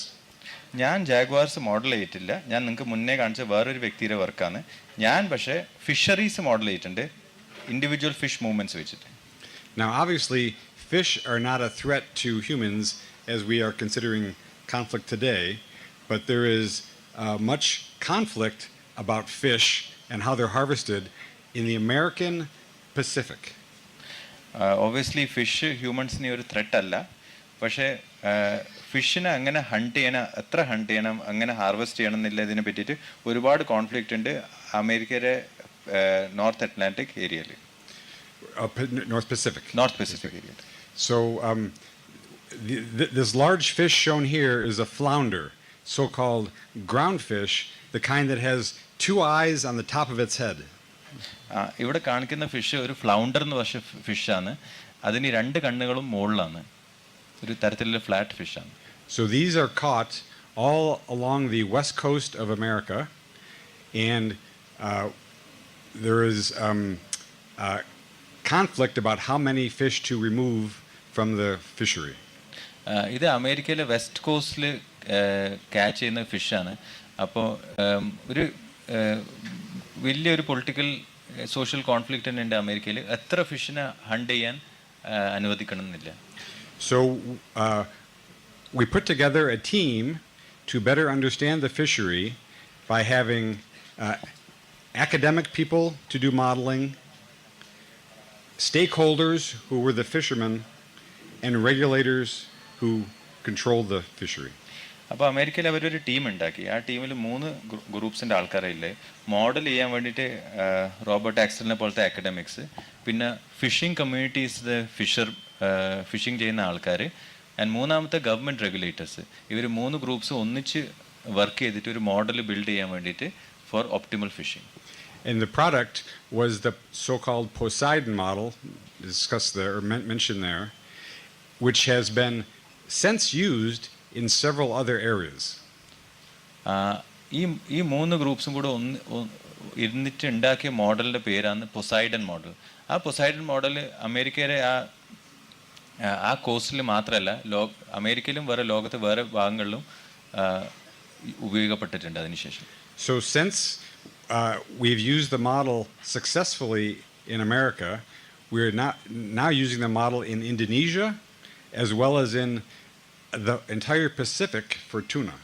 ഞാൻ ജാഗ്വാർസ് മോഡൽ ചെയ്തിട്ടില്ല. ഞാൻ നിങ്ങൾക്ക് മുന്നേ കാണിച്ച വേറൊരു വ്യക്തിയുടെ വർക്കാണ്. ഞാൻ പക്ഷേ ഫിഷറീസ് മോഡൽ ചെയ്തിട്ടുണ്ട്, ഇൻഡിവിജ്വൽ ഫിഷ് മൂവ്മെൻറ്റ്സ് വെച്ചിട്ട്.
Now, obviously, fish are not a threat to humans as we are considering conflict today, but there is much conflict about fish and how they're harvested in the American Pacific.
Obviously, fish ഹ്യൂമൻസിന് ഒരു threat അല്ല. പക്ഷേ ഫിഷിനെ അങ്ങനെ എത്ര hunt ചെയ്യണം, അങ്ങനെ harvest ചെയ്യണം എന്നുള്ളതിനെ പറ്റിയിട്ട് ഒരുപാട് കോൺഫ്ലിക്റ്റ് ഉണ്ട് അമേരിക്കയുടെ നോർത്ത് അറ്റ്ലാന്റിക് ഏരിയയിൽ.
North Pacific.
North Pacific area.
So this large fish shown here is a flounder, so-called ground fish, the kind that has two eyes on the top of its head.
ഇവിടെ കാണിക്കുന്ന fish ഒരു flounder എന്ന് പറഞ്ഞ ഫിഷാണ്. അതിന് രണ്ട് കണ്ണുകളും മുകളിലാണ്. ഒരു തരത്തിലുള്ള flat ഫിഷാണ്.
So these are caught all along the west coast of America, and there is conflict about how many fish to remove from the fishery.
ഇത് അമേരിക്കയിലെ വെസ്റ്റ് കോസ്റ്റിൽ ക്യാച്ച് ചെയ്യുന്ന ഫിഷാണ്. അപ്പോൾ ഒരു വലിയൊരു പൊളിറ്റിക്കൽ സോഷ്യൽ കോൺഫ്ലിക്റ്റ് തന്നെ ഉണ്ട് അമേരിക്കയിൽ. എത്ര ഫിഷിനെ ഹണ്ട് ചെയ്യാൻ അനുവദിക്കണമെന്നില്ല.
So we put together a team to better understand the fishery by having academic people to do modeling, stakeholders who were the fishermen, and regulators who controlled the fishery.
അപ്പോൾ അമേരിക്കയിൽ അവരൊരു team ഉണ്ടാക്കി. ആ ടീമിൽ 3 ഗ്രൂപ്പ്സിൻ്റെ ആൾക്കാരില്ലേ. Model ചെയ്യാൻ വേണ്ടിയിട്ട് Robert ആക്സലിനെ പോലത്തെ academics, പിന്നെ ഫിഷിംഗ് കമ്മ്യൂണിറ്റീസ് ഫിഷിംഗ് ചെയ്യുന്ന ആൾക്കാർ, ആൻഡ് മൂന്നാമത്തെ ഗവൺമെൻറ് റെഗുലേറ്റേഴ്സ്. ഇവർ 3 ഗ്രൂപ്പ്സ് ഒന്നിച്ച് വർക്ക് ചെയ്തിട്ട് ഒരു മോഡൽ ബിൽഡ് ചെയ്യാൻ വേണ്ടിയിട്ട് for optimal fishing.
And the product was the so-called Poseidon model, discussed there or mentioned there, which has been since used in several other areas.
ഈ 3 ഗ്രൂപ്പ്സും കൂടെ ഇരുന്നിട്ട് ഉണ്ടാക്കിയ മോഡലിൻ്റെ പേരാണ് പൊസൈഡൻ മോഡൽ. ആ പൊസൈഡൻ മോഡൽ അമേരിക്കയുടെ ആ കോസ്റ്റിൽ മാത്രമല്ല, അമേരിക്കയിലും വേറെ ലോകത്തെ വേറെ ഭാഗങ്ങളിലും ഉപയോഗപ്പെട്ടിട്ടുണ്ട് അതിനുശേഷം.
So since we've used the model successfully in America, we're now using the model in Indonesia as well as in the entire Pacific for tuna.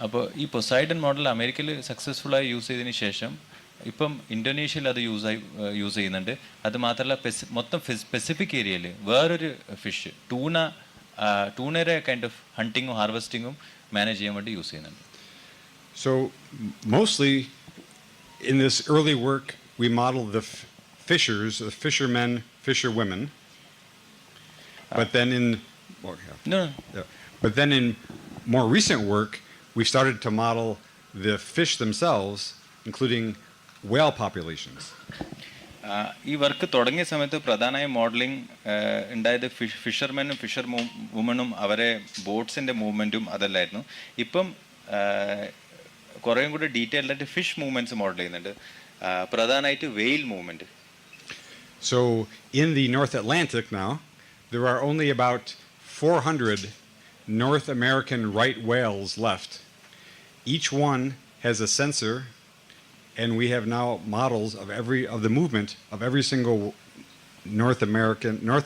അപ്പോൾ ഈ പൊസൈഡൻ മോഡൽ അമേരിക്കയിൽ സക്സസ്ഫുള്ളായി യൂസ് ചെയ്തതിന് ശേഷം ഇപ്പം ഇന്തോനേഷ്യയിൽ അത് യൂസ് ചെയ്യുന്നുണ്ട്. അത് മാത്രമല്ല മൊത്തം പെസിഫിക് ഏരിയയിൽ വേറൊരു ഫിഷ് ടൂണയുടെ കൈൻഡ് ഓഫ് ഹണ്ടിങ്ങും ഹാർവെസ്റ്റിങ്ങും മാനേജ് ചെയ്യാൻ വേണ്ടി യൂസ് ചെയ്യുന്നുണ്ട്.
So mostly in this early work we modeled the fishermen, fisherwomen, but then in more recent work we started to model the fish themselves, including whale populations.
ഈ work തുടങ്ങിയ സമയത്ത് പ്രധാനമായും modelling ഉണ്ടായത് ഫിഷർമെനും വുമണും അവരെ ബോട്ട്സിൻ്റെ മൂവ്മെൻറ്റും അതല്ലായിരുന്നു. ഇപ്പം കുറേയും കൂടി ഡീറ്റെയിൽഡ് ആയിട്ട് ഫിഷ് മൂവ്മെൻറ്റ്സ് മോഡൽ ചെയ്യുന്നുണ്ട്, പ്രധാനമായിട്ട് വെയിൽ movement.
So in the North Atlantic now there are only about 400 North American right whales left. Each one has a sensor, and we have now models of the movement of every single North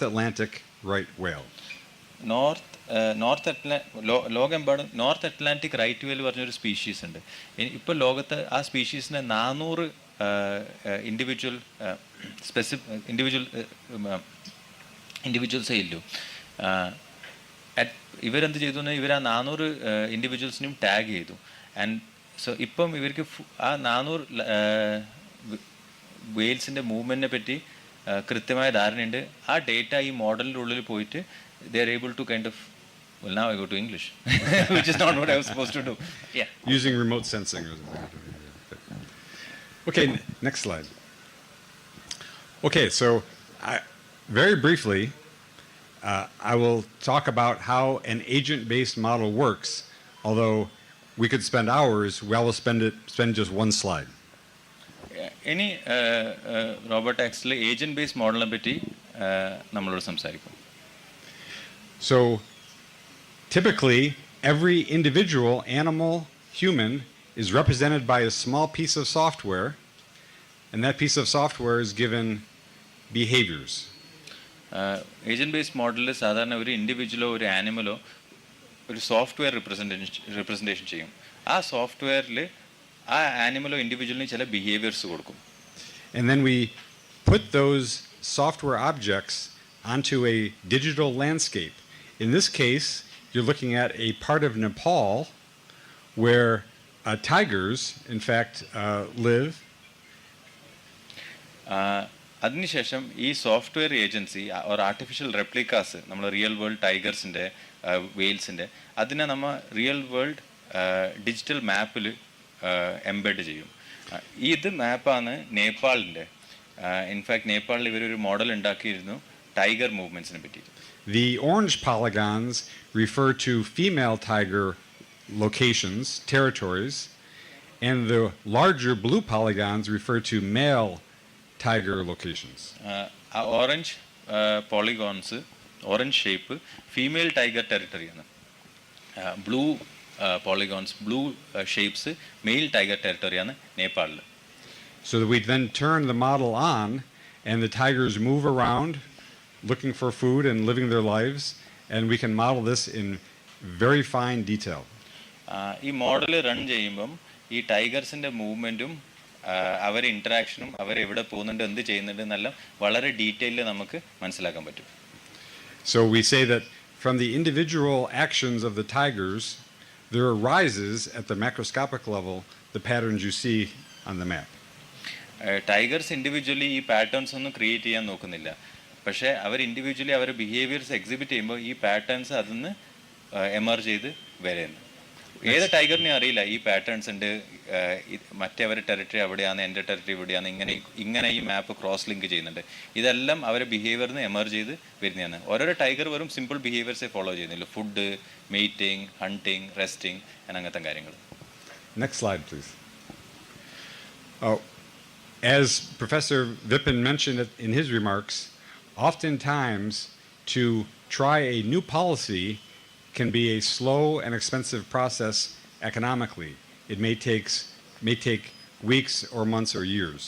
Atlantic right whale.
ലോകമെമ്പാടും north Atlantic right വെയിൽ പറഞ്ഞൊരു species ഉണ്ട്. ഇപ്പോൾ ലോകത്ത് ആ സ്പീഷീസിനെ 400 individual
ഇൻഡിവിജ്വൽസേ ഇല്ലൂ. ഇവരെന്ത് ചെയ്തു എന്നാൽ ഇവർ ആ 400 ഇൻഡിവിജ്വൽസിനും ടാഗ് ചെയ്തു. ആൻഡ് സോ ഇപ്പം ഇവർക്ക് ആ 400 വെയിൽസിൻ്റെ മൂവ്മെൻറ്റിനെ പറ്റി കൃത്യമായ ധാരണയുണ്ട്. ആ ഡേറ്റ ഈ മോഡലിൻ്റെ ഉള്ളിൽ പോയിട്ട് they are able to kind of. Well, now I go to English, which is not what I was supposed to do. Yeah.
Using remote sensing. Okay, next slide. Okay, so very briefly, I will talk about how an agent-based model works. Although we could spend hours, I will spend just one slide.
ഇനി robot ടാക്സിലെ agent based മോഡലിനെ പറ്റി നമ്മളോട് സംസാരിക്കും.
So typically, every individual animal, human, is represented by a small piece of software, and that piece of software is given behaviors.
Agent based മോഡലിൽ സാധാരണ ഒരു ഇൻഡിവിജ്വലോ ഒരു ആനിമലോ ഒരു സോഫ്റ്റ്വെയർ റിപ്രസെൻറ്റേഷൻ ചെയ്യും. ആ സോഫ്റ്റ്വെയറിൽ ആ ആനിമലോ ഇൻഡിവിജ്വലിന് ചില ബിഹേവിയേഴ്സ് കൊടുക്കും.
And then we put those software objects onto a digital landscape. In this case, you're looking at a part of Nepal where tigers, in fact, live.
അതിനുശേഷം ഈ സോഫ്റ്റ്വെയർ ഏജൻസി ഒരു artificial replicas നമ്മൾ real world ടൈഗേഴ്സിൻ്റെ വെയിൽസിൻ്റെ അതിനെ നമ്മൾ real world digital മാപ്പിൽ embed ചെയ്യും. ഇത് മാപ്പാണ് നേപ്പാളിൻ്റെ. In fact നേപ്പാളിൽ ഇവരൊരു മോഡൽ ഉണ്ടാക്കിയിരുന്നു ടൈഗർ മൂവ്മെൻറ്റ്സിനെ പറ്റിയിട്ട്.
The orange polygons refer to female tiger locations, territories, and the larger blue polygons refer to male tiger locations.
Orange polygons orange shape female tiger ടെറിട്ടറിയാണ്. Blue polygons, blue shapes, male tiger territory Nepal.
So that we then turn the model on and the tigers move around looking for food and living their lives, and we can model this in very fine detail.
ഈ model run ചെയ്യുമ്പം ഈ ടൈഗർസിൻ്റെ മൂവ്മെൻറ്റും അവരുടെ ഇൻറ്ററാക്ഷനും അവരെവിടെ പോകുന്നുണ്ട് എന്ത് ചെയ്യുന്നുണ്ട് എന്നെല്ലാം വളരെ ഡീറ്റെയിലിൽ നമുക്ക് മനസ്സിലാക്കാൻ പറ്റും.
So we say that from the individual actions of the tigers, there arises at the macroscopic level the patterns you see on the map.
Tigers individually ഈ പാറ്റേൺസ് ഒന്നും ക്രിയേറ്റ് ചെയ്യാൻ നോക്കുന്നില്ല. പക്ഷേ അവർ ഇൻഡിവിജ്വലി അവരുടെ ബിഹേവിയേഴ്സ് എക്സിബിറ്റ് ചെയ്യുമ്പോൾ ഈ patterns അതിൽ നിന്ന് എമർജ് ചെയ്ത് വരുന്നു. ഏത് ടൈഗറിനെ അറിയില്ല ഈ പാറ്റേൺസ് ഉണ്ട്, മറ്റേ അവരുടെ ടെറിട്ടറി അവിടെയാണ്, എൻ്റെ ടെറിട്ടറി ഇവിടെയാണ്, ഇങ്ങനെ ഈ മാപ്പ് ക്രോസ് ലിങ്ക് ചെയ്യുന്നുണ്ട്. ഇതെല്ലാം അവരുടെ ബിഹേവിയറിന് എമർജ് ചെയ്ത് വരുന്നതാണ്. ഓരോരോ ടൈഗർ വെറും സിമ്പിൾ ബിഹേവിയേഴ്സേ ഫോളോ ചെയ്യുന്നില്ല. ഫുഡ്, മെയ്റ്റിംഗ്, ഹണ്ടിങ്, റെസ്റ്റിംഗ് അങ്ങനത്തെ കാര്യങ്ങൾ.
Next slide, please. As Professor Vipin mentioned in his remarks, oftentimes to try a new policy can be a slow and expensive process economically. It may take weeks or months or years.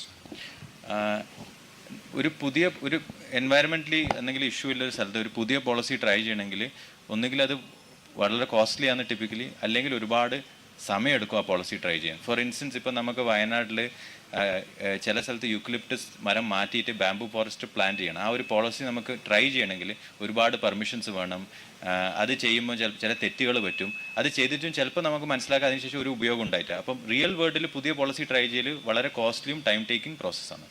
ഒരു എൻവയറമെൻ്റലി എന്തെങ്കിലും issue ഉള്ളൊരു സ്ഥലത്ത് ഒരു പുതിയ policy try ചെയ്യണമെങ്കിൽ ഒന്നുകിൽ അത് വളരെ കോസ്റ്റ്ലി ആണ് ടിപ്പിക്കലി, അല്ലെങ്കിൽ ഒരുപാട് സമയമെടുക്കും ആ പോളിസി ട്രൈ ചെയ്യാൻ. ഫോർ ഇൻസ്റ്റൻസ് ഇപ്പം നമുക്ക് വയനാട്ടിൽ ചില സ്ഥലത്ത് യൂക്കലിപ്റ്റസ് മരം മാറ്റിയിട്ട് ബാംബു ഫോറസ്റ്റ് പ്ലാന്റ് ചെയ്യണം. ആ ഒരു പോളിസി നമുക്ക് ട്രൈ ചെയ്യണമെങ്കിൽ ഒരുപാട് പെർമിഷൻസ് വേണം. അത് ചെയ്യുമ്പോൾ ചില തെറ്റുകൾ പറ്റും. അത് ചെയ്തിട്ടും ചിലപ്പോൾ നമുക്ക് മനസ്സിലാക്കാൻ അതിനുശേഷം ഒരു ഉപയോഗം ഉണ്ടായിട്ടില്ല. അപ്പം റിയൽ വേൾഡിൽ പുതിയ പോളിസി ട്രൈ ചെയ്യൽ വളരെ കോസ്റ്റ്ലിയും ടൈം ടേക്കിംഗ് പ്രോസസ്സാണ്.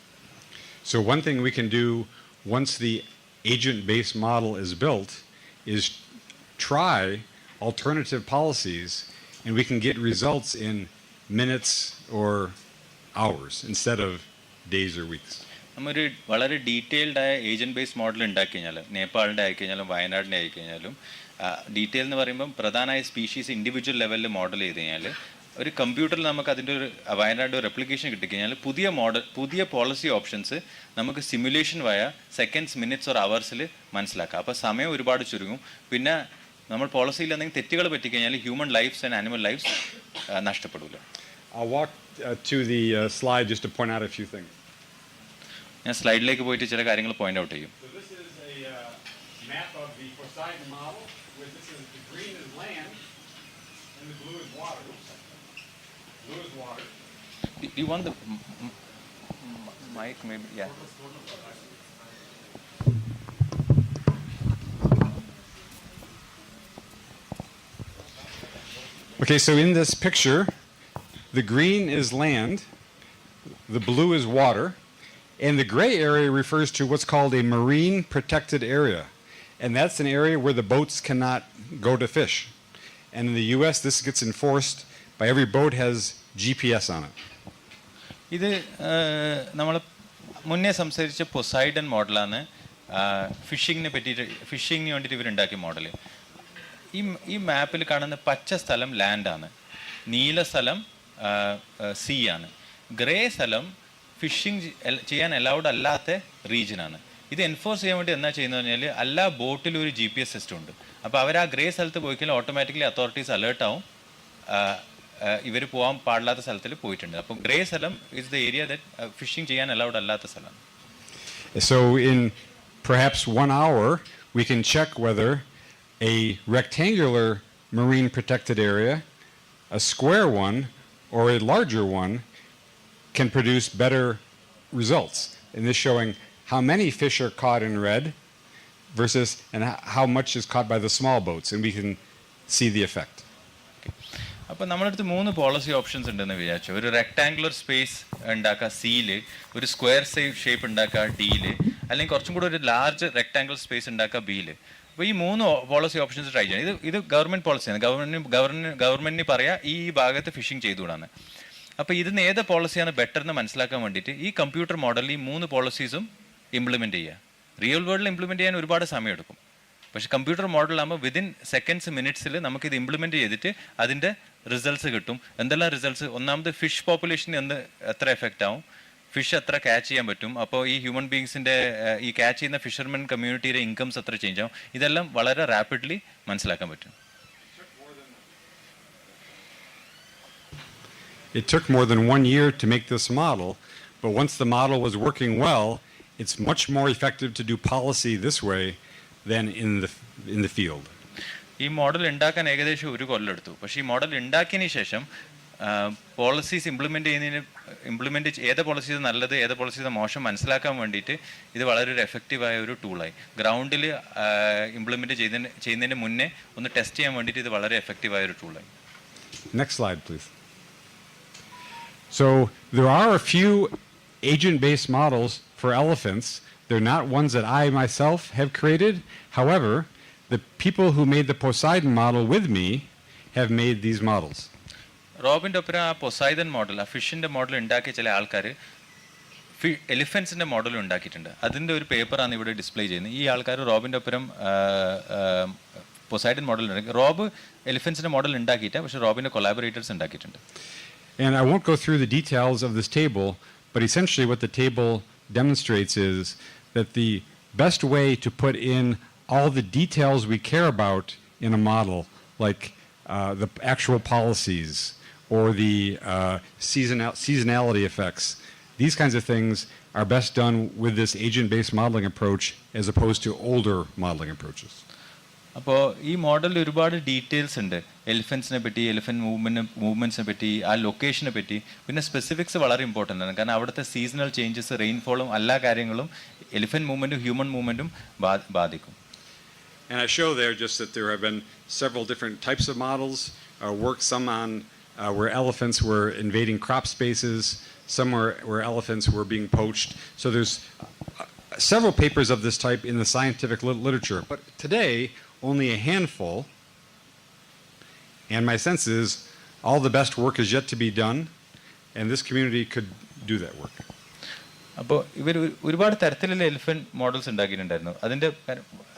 So one thing we can do once the agent-based model is built is try alternative policies, and we can get results in minutes or hours instead of days or weeks.
നമ്മൊരു വളരെ detailed ആയ agent based model ഉണ്ടാക്കി കഴിഞ്ഞാൽ നേപ്പാളിൻ്റെ ആയിക്കഴിഞ്ഞാലും വയനാടിൻ്റെ ആയിക്കഴിഞ്ഞാലും detail എന്ന് പറയുമ്പം പ്രധാനമായ species individual ലെവലിൽ model ചെയ്ത് കഴിഞ്ഞാൽ ഒരു കമ്പ്യൂട്ടറിൽ നമുക്ക് അതിൻ്റെ ഒരു വയനാട് ഒരു റെപ്ലിക്കേഷൻ കിട്ടിക്കഴിഞ്ഞാൽ പുതിയ പോളിസി ഓപ്ഷൻസ് നമുക്ക് സിമുലേഷൻ വയ സെക്കൻഡ്സ്, മിനിറ്റ്സ് ഓർ അവേഴ്സിൽ മനസ്സിലാക്കാം. അപ്പോൾ സമയം ഒരുപാട് ചുരുങ്ങും. പിന്നെ നമ്മൾ പോളിസിയിൽ എന്തെങ്കിലും തെറ്റുകൾ പറ്റിക്കഴിഞ്ഞാൽ human lifes and animal lifes നഷ്ടപ്പെടില്ല.
I'll walk to the slide just to point out a few things.
ഞാൻ സ്ലൈഡിലേക്ക് പോയിട്ട് ചില കാര്യങ്ങൾ പോയിന്റ് ഔട്ട് ചെയ്യും.
So this is a map of the Poseidon model, where this is the green is land and the blue is water. Blue is water.
Do you want the mic maybe? Yeah.
Okay, so in this picture, the green is land, the blue is water, and the gray area refers to what's called a marine protected area. And that's an area where the boats cannot go to fish. And in the US, this gets enforced by every boat has GPS on it.
ഇത് നമ്മൾ മുന്നേ സംസാരിച്ച Poseidon മോഡലാണ് ഫിഷിങ്ങിന് വേണ്ടിയിട്ട് ഇവരുണ്ടാക്കിയ model. ഈ മാപ്പിൽ കാണുന്ന പച്ച സ്ഥലം ലാൻഡാണ്, നീല സ്ഥലം സീ ആണ്, ഗ്രേ സ്ഥലം ഫിഷിങ് ചെയ്യാൻ അലൗഡ് അല്ലാത്ത റീജിയനാണ്. ഇത് എൻഫോഴ്സ് ചെയ്യാൻ വേണ്ടി എന്താ ചെയ്യുന്നത് പറഞ്ഞാൽ എല്ലാ ബോട്ടിലും ഒരു GPS സിസ്റ്റം ഉണ്ട്. അപ്പോൾ അവർ ആ ഗ്രേ സ്ഥലത്ത് പോയിക്കഴിഞ്ഞാൽ ഓട്ടോമാറ്റിക്കലി അതോറിറ്റീസ് അലേർട്ട് ആവും, ഇവർ പോകാൻ പാടില്ലാത്ത സ്ഥലത്തിൽ പോയിട്ടുണ്ട്. അപ്പോൾ ഗ്രേ സ്ഥലം is the area that fishing ചെയ്യാൻ അലൗഡ് അല്ലാത്ത സ്ഥലമാണ്.
So in perhaps 1 hour, we can check whether a rectangular marine protected area, a square one, or a larger one can produce better results. And this showing how many fish are caught in red versus and how much is caught by the small boats, and we can see the effect.
അപ്പോൾ നമ്മുടെ അടുത്ത് 3 policy options ഉണ്ടെന്ന് വിചാരിച്ചു. ഒരു rectangular space ഉണ്ടാക്കുക സിയിൽ, ഒരു square shape ഉണ്ടാക്കുക ഡിയിൽ, അല്ലെങ്കിൽ കുറച്ചും കൂടെ ഒരു ലാർജ് റെക്ടാങ്കിൾ സ്പേസ് ഉണ്ടാക്കുക ബിയിൽ. അപ്പോൾ ഈ 3 പോളിസി ഓപ്ഷൻസ് ട്രൈ ചെയ്യണം. ഇത് ഗവൺമെൻറ് പോളിസിയാണ്. ഗവൺമെൻറ്റിന് പറയാം ഈ ഭാഗത്ത് ഫിഷിംഗ് ചെയ്തുകൂടാന്ന്. അപ്പോൾ ഇതിന് ഏത് പോളിസിയാണ് ബെറ്റർ എന്ന് മനസ്സിലാക്കാൻ വേണ്ടിയിട്ട് ഈ കമ്പ്യൂട്ടർ മോഡലിൽ ഈ 3 പോളിസീസും ഇംപ്ലിമെൻറ്റ് ചെയ്യുക. റിയൽ വേൾഡിൽ ഇംപ്ലിമെൻറ്റ് ചെയ്യാൻ ഒരുപാട് സമയമെടുക്കും. പക്ഷേ കമ്പ്യൂട്ടർ മോഡലാകുമ്പോൾ വിതിൻ സെക്കൻഡ്സ് മിനിറ്റ്സിൽ നമുക്കിത് ഇംപ്ലിമെൻറ്റ് ചെയ്തിട്ട് അതിൻ്റെ റിസൾട്ട്സ് കിട്ടും. എന്തെല്ലാം റിസൾട്ട്സ്? ഒന്നാമത് ഫിഷ് പോപ്പുലേഷന് എത്ര എഫക്റ്റ് ആവും, ഫിഷ് എത്ര ക്യാച്ച് ചെയ്യാൻ പറ്റും, അപ്പോൾ ഈ ഹ്യൂമൻ ബീങ്സിൻ്റെ ഈ ക്യാച്ച് ചെയ്യുന്ന ഫിഷർമെൻ കമ്മ്യൂണിറ്റിയുടെ ഇൻകംസ് എത്ര ചേഞ്ച് ആവും, ഇതെല്ലാം വളരെ റാപ്പിഡ്ലി മനസ്സിലാക്കാൻ പറ്റും.
It took more than 1 year to make this model, but once the model was working well, it's much more effective to do policy this way than in the field.
ഈ model ഉണ്ടാക്കാൻ ഏകദേശം 1 കൊല്ലം എടുത്തു. പക്ഷേ ഈ model ഉണ്ടാക്കിയതിന് ശേഷം policies implement ഏത് policies നല്ലത് ഏത് പോളിസീസ് മോശം മനസ്സിലാക്കാൻ വേണ്ടിയിട്ട് ഇത് വളരെ ഒരു എഫക്റ്റീവായ ഒരു ടൂളായി. ഗ്രൗണ്ടിൽ ഇംപ്ലിമെൻറ്റ് ചെയ്യുന്നതിന് മുന്നേ ഒന്ന് ടെസ്റ്റ് ചെയ്യാൻ വേണ്ടിയിട്ട് ഇത് വളരെ എഫക്റ്റീവായ ഒരു ടൂളായി.
Next slide, please. So there are a few agent-based models for elephants. They're not ones that I myself have created. However, the people who made the Poseidon model with me have made these models.
റോബിൻ്റെ ഒപ്പം ആ Poseidon model, ആ ഫിഷിൻ്റെ model ഉണ്ടാക്കിയ ചില ആൾക്കാർ എലിഫൻസിൻ്റെ മോഡലും ഉണ്ടാക്കിയിട്ടുണ്ട്. അതിൻ്റെ ഒരു പേപ്പറാണ് ഇവിടെ ഡിസ്പ്ലേ ചെയ്യുന്നത്. ഈ ആൾക്കാർ റോബിൻ്റെ ഒപ്പം പൊസൈഡൻ മോഡൽ ഉണ്ടാക്കി. റോബ് എലിഫൻസിൻ്റെ മോഡൽ ഉണ്ടാക്കിയിട്ട് പക്ഷേ റോബിൻ്റെ കൊളാബറേറ്റേഴ്സ് ഉണ്ടാക്കിയിട്ടുണ്ട്.
And I won't go through the details of this table, but essentially what the table demonstrates is that the best way to put in all the details we care about in a model, like the actual policies or the seasonality effects, these kinds of things are best done with this agent-based modeling approach as opposed to older modeling approaches.
അപ്പോൾ ഈ മോഡലിൽ ഒരുപാട് details ഉണ്ട്. എലിഫൻസിനെ പറ്റി, elephant മൂവ്മെൻറ്റ്സിനെ പറ്റി, ആ ലൊക്കേഷനെ പറ്റി, പിന്നെ സ്പെസിഫിക്സ് വളരെ ഇമ്പോർട്ടൻ്റ് ആണ്. കാരണം അവിടുത്തെ സീസണൽ ചേഞ്ചസ്, റെയിൻഫോളും എല്ലാ കാര്യങ്ങളും എലിഫൻറ്റ് മൂവ്മെൻറ്റും ഹ്യൂമൻ മൂവ്മെൻറ്റും ബാധിക്കും.
And I show there just that there have been several different types of models, work some on where elephants were invading crop spaces, some where elephants were being poached. So there's several papers of this type in the scientific literature, but today only a handful, and my sense is all the best work is yet to be done, and this community could do that work.
അപ്പോൾ ഇവർ ഒരുപാട് തരത്തിലുള്ള elephant models ഉണ്ടാക്കിയിട്ടുണ്ടായിരുന്നു. അതിൻ്റെ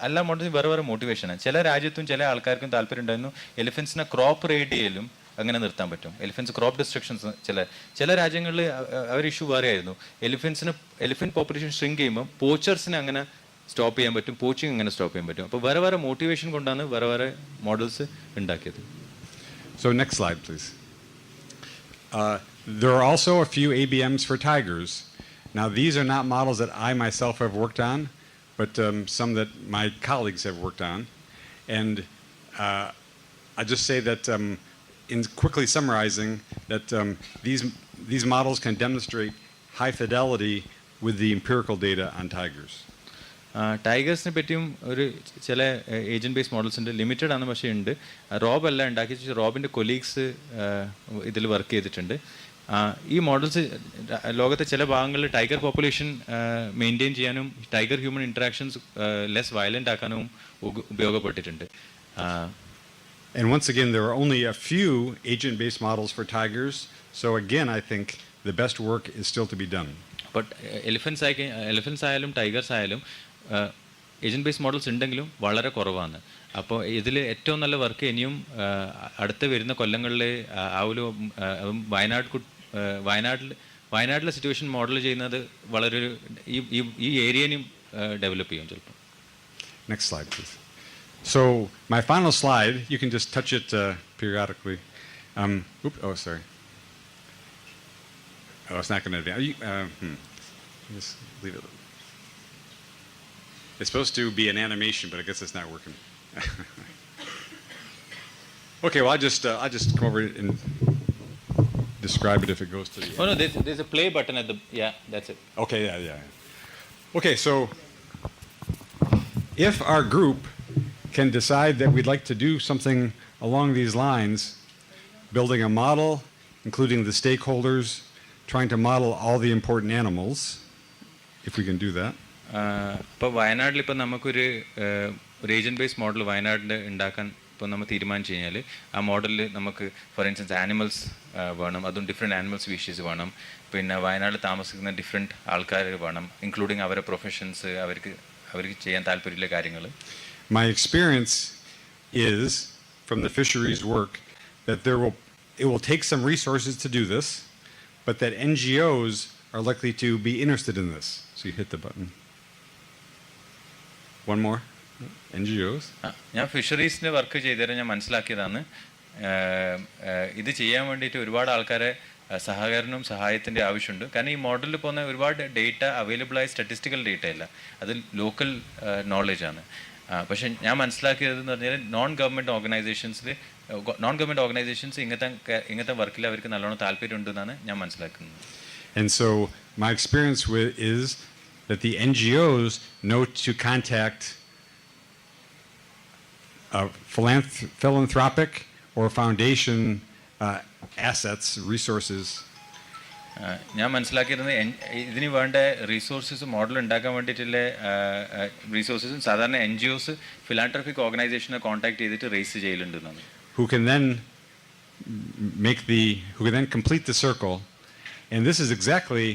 എല്ലാ മോഡൽസും വേറെ വേറെ മോട്ടിവേഷനാണ്. ചില രാജ്യത്തും ചില ആൾക്കാർക്കും താല്പര്യം ഉണ്ടായിരുന്നു എലിഫൻസിനെ ക്രോപ്പ് റേഡ് ചെയ്യലും അങ്ങനെ നിർത്താൻ പറ്റും. എലിഫൻസ് ക്രോപ്പ് ഡിസ്ട്രക്ഷൻസ് ചില രാജ്യങ്ങളിൽ അവർ ഇഷ്യൂ വേറെ ആയിരുന്നു. എലിഫൻറ്റ് പോപ്പുലേഷൻ ഷ്രിങ്ക് ചെയ്യുമ്പോൾ പോച്ചേഴ്സിനെ അങ്ങനെ സ്റ്റോപ്പ് ചെയ്യാൻ പറ്റും, പോച്ചിങ് അങ്ങനെ സ്റ്റോപ്പ് ചെയ്യാൻ പറ്റും. അപ്പോൾ വേറെ വേറെ മോട്ടിവേഷൻ കൊണ്ടാണ് വേറെ വേറെ മോഡൽസ് ഉണ്ടാക്കിയത്.
So next slide, please. There are also a few ABMs for tigers. Now these are not models that I myself have worked on, but some that my colleagues have worked on. And I just say that in quickly summarizing that these models can demonstrate high fidelity with the empirical data on tigers.
ടൈഗേഴ്സിനെ പറ്റിയും ഒരു ചില agent based models ഉണ്ട്, limited ആണ് പക്ഷേ ഉണ്ട്. Rob അല്ല ഉണ്ടാക്കി, റോബിൻ്റെ colleagues ഇതിൽ വർക്ക് ചെയ്തിട്ടുണ്ട്. ഈ മോഡൽസ് ലോകത്തെ ചില ഭാഗങ്ങളിൽ ടൈഗർ പോപ്പുലേഷൻ മെയിൻറ്റെയിൻ ചെയ്യാനും tiger human interactions less violent ആക്കാനും ഉപയോഗപ്പെട്ടിട്ടുണ്ട്.
And once again, there are only a few agent-based models for tigers. So again, I think the best work is still to be done.
But elephants ആയാലും tigers ആയാലും agent based models ഉണ്ടെങ്കിലും വളരെ കുറവാണ്. അപ്പോൾ ഇതിൽ ഏറ്റവും നല്ല വർക്ക് ഇനിയും അടുത്ത വരുന്ന കൊല്ലങ്ങളിൽ ആവുമല്ലോ. വയനാട്ടിലെ സിറ്റുവേഷൻ മോഡൽ ചെയ്യുന്നത് വളരെ ഈ ഏരിയനും ഡെവലപ്പ് ചെയ്യും ചിലപ്പോൾ.
Next slide, please. So my final slide, you can just touch it periodically. Sorry. Oh, it's not going to advance. Just leave it. It's supposed to be an animation, but I guess it's not working. Okay, well, I'll just come over and describe it if it goes to the.
Oh no, there's a play button at the. Yeah, that's it.
Okay, yeah. Okay, so if our group can decide that we'd like to do something along these lines, building a model, including the stakeholders, trying to model all the important animals, if we can do that.
ഇപ്പോൾ വയനാട്ടിൽ ഇപ്പോൾ നമുക്കൊരു agent based model വയനാടിൻ്റെ ഉണ്ടാക്കാൻ ഇപ്പോൾ നമ്മൾ തീരുമാനിച്ചു കഴിഞ്ഞാൽ ആ മോഡലിൽ നമുക്ക് ഫോർ ഇൻസ്റ്റൻസ് ആനിമൽസ് വേണം, അതും ഡിഫറെൻറ്റ് ആനിമൽ സ്പീഷീസ് വേണം. പിന്നെ വയനാട്ടിൽ താമസിക്കുന്ന ഡിഫറെൻറ്റ് ആൾക്കാർ വേണം, ഇൻക്ലൂഡിങ് അവരുടെ പ്രൊഫഷൻസ്, അവർക്ക് ചെയ്യാൻ താല്പര്യമുള്ള കാര്യങ്ങൾ.
My experience is from the fisheries work that it will take some resources to do this, but that NGOs are likely to be interested in this. So you hit the button. One more. NGOs.
ഞാൻ ഫിഷറീസിൻ്റെ work ചെയ്തേരം ഞാൻ മനസ്സിലാക്കിയതാണ് ഇത് ചെയ്യാൻ വേണ്ടിയിട്ട് ഒരുപാട് ആൾക്കാരെ സഹകരണവും സഹായത്തിൻ്റെ ആവശ്യമുണ്ട്. കാരണം ഈ മോഡലിൽ പോകുന്ന ഒരുപാട് ഡേറ്റ അവൈലബിളായ സ്റ്റാറ്റിസ്റ്റിക്കൽ ഡേറ്റ അല്ല, അത് ലോക്കൽ നോളേജാണ്. പക്ഷെ ഞാൻ മനസ്സിലാക്കിയതെന്ന് പറഞ്ഞാൽ നോൺ ഗവൺമെൻറ് ഓർഗനൈസേഷൻസ് ഇങ്ങനത്തെ വർക്കിൽ അവർക്ക് നല്ലോണം താല്പര്യമുണ്ടെന്നാണ് ഞാൻ മനസ്സിലാക്കുന്നത്.
And so my experience is that the NGOs know to contact philanthropic or foundation assets, resources.
ഞാൻ മനസ്സിലാക്കിയിരുന്നത് ഇതിന് വേണ്ട റീസോഴ്സസ് മോഡൽ ഉണ്ടാക്കാൻ വേണ്ടിയിട്ടുള്ള റീസോഴ്സസും സാധാരണ NGOs ഫിലാന്ത്രഫിക് ഓർഗനൈസേഷനെ കോൺടാക്ട് ചെയ്തിട്ട് raise ചെയ്യലുണ്ടെന്നാണ്.
Who can then complete the circle. And this is exactly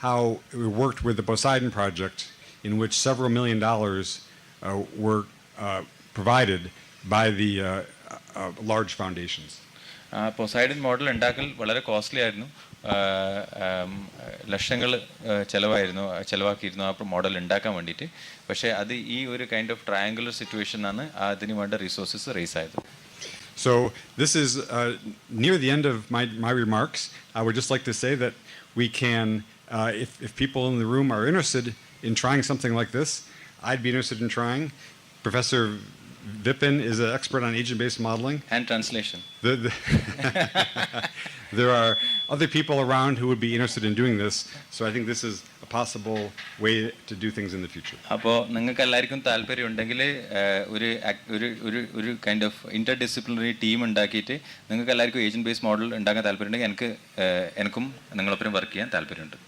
how we worked with the Poseidon project, in which several $1 million were provided by the large foundations.
Poseidon model ഉണ്ടാക്കൽ വളരെ costly ആയിരുന്നു, ലക്ഷങ്ങൾ ചിലവാക്കിയിരുന്നു ആ model ഉണ്ടാക്കാൻ വേണ്ടിയിട്ട്. പക്ഷേ അത് ഈ ഒരു കൈൻഡ് ഓഫ് ട്രയാങ്കുലർ സിറ്റുവേഷനാണ് അതിന് വേണ്ട റിസോഴ്സസ് റേസ് ആയത്.
So this is near the end of my remarks. I would just like to say that we can, if people in the room are interested in trying something like this, I'd be interested in trying. Professor Vipin is an expert on agent-based modeling.
And translation.
There are other people around who would be interested in doing this, so I think this is a possible way to do things in the future.
അപ്പോൾ നിങ്ങൾക്ക് എല്ലാവർക്കും താല്പര്യം ഉണ്ടെങ്കിൽ ഒരു kind of Inter disciplinary team ഉണ്ടാക്കിയിട്ട് നിങ്ങൾക്ക് എല്ലാവർക്കും agent based model ഉണ്ടാക്കാൻ താല്പര്യം ഉണ്ടെങ്കിൽ എനിക്കും നിങ്ങളൊപ്പം വർക്ക് ചെയ്യാൻ താല്പര്യമുണ്ട്.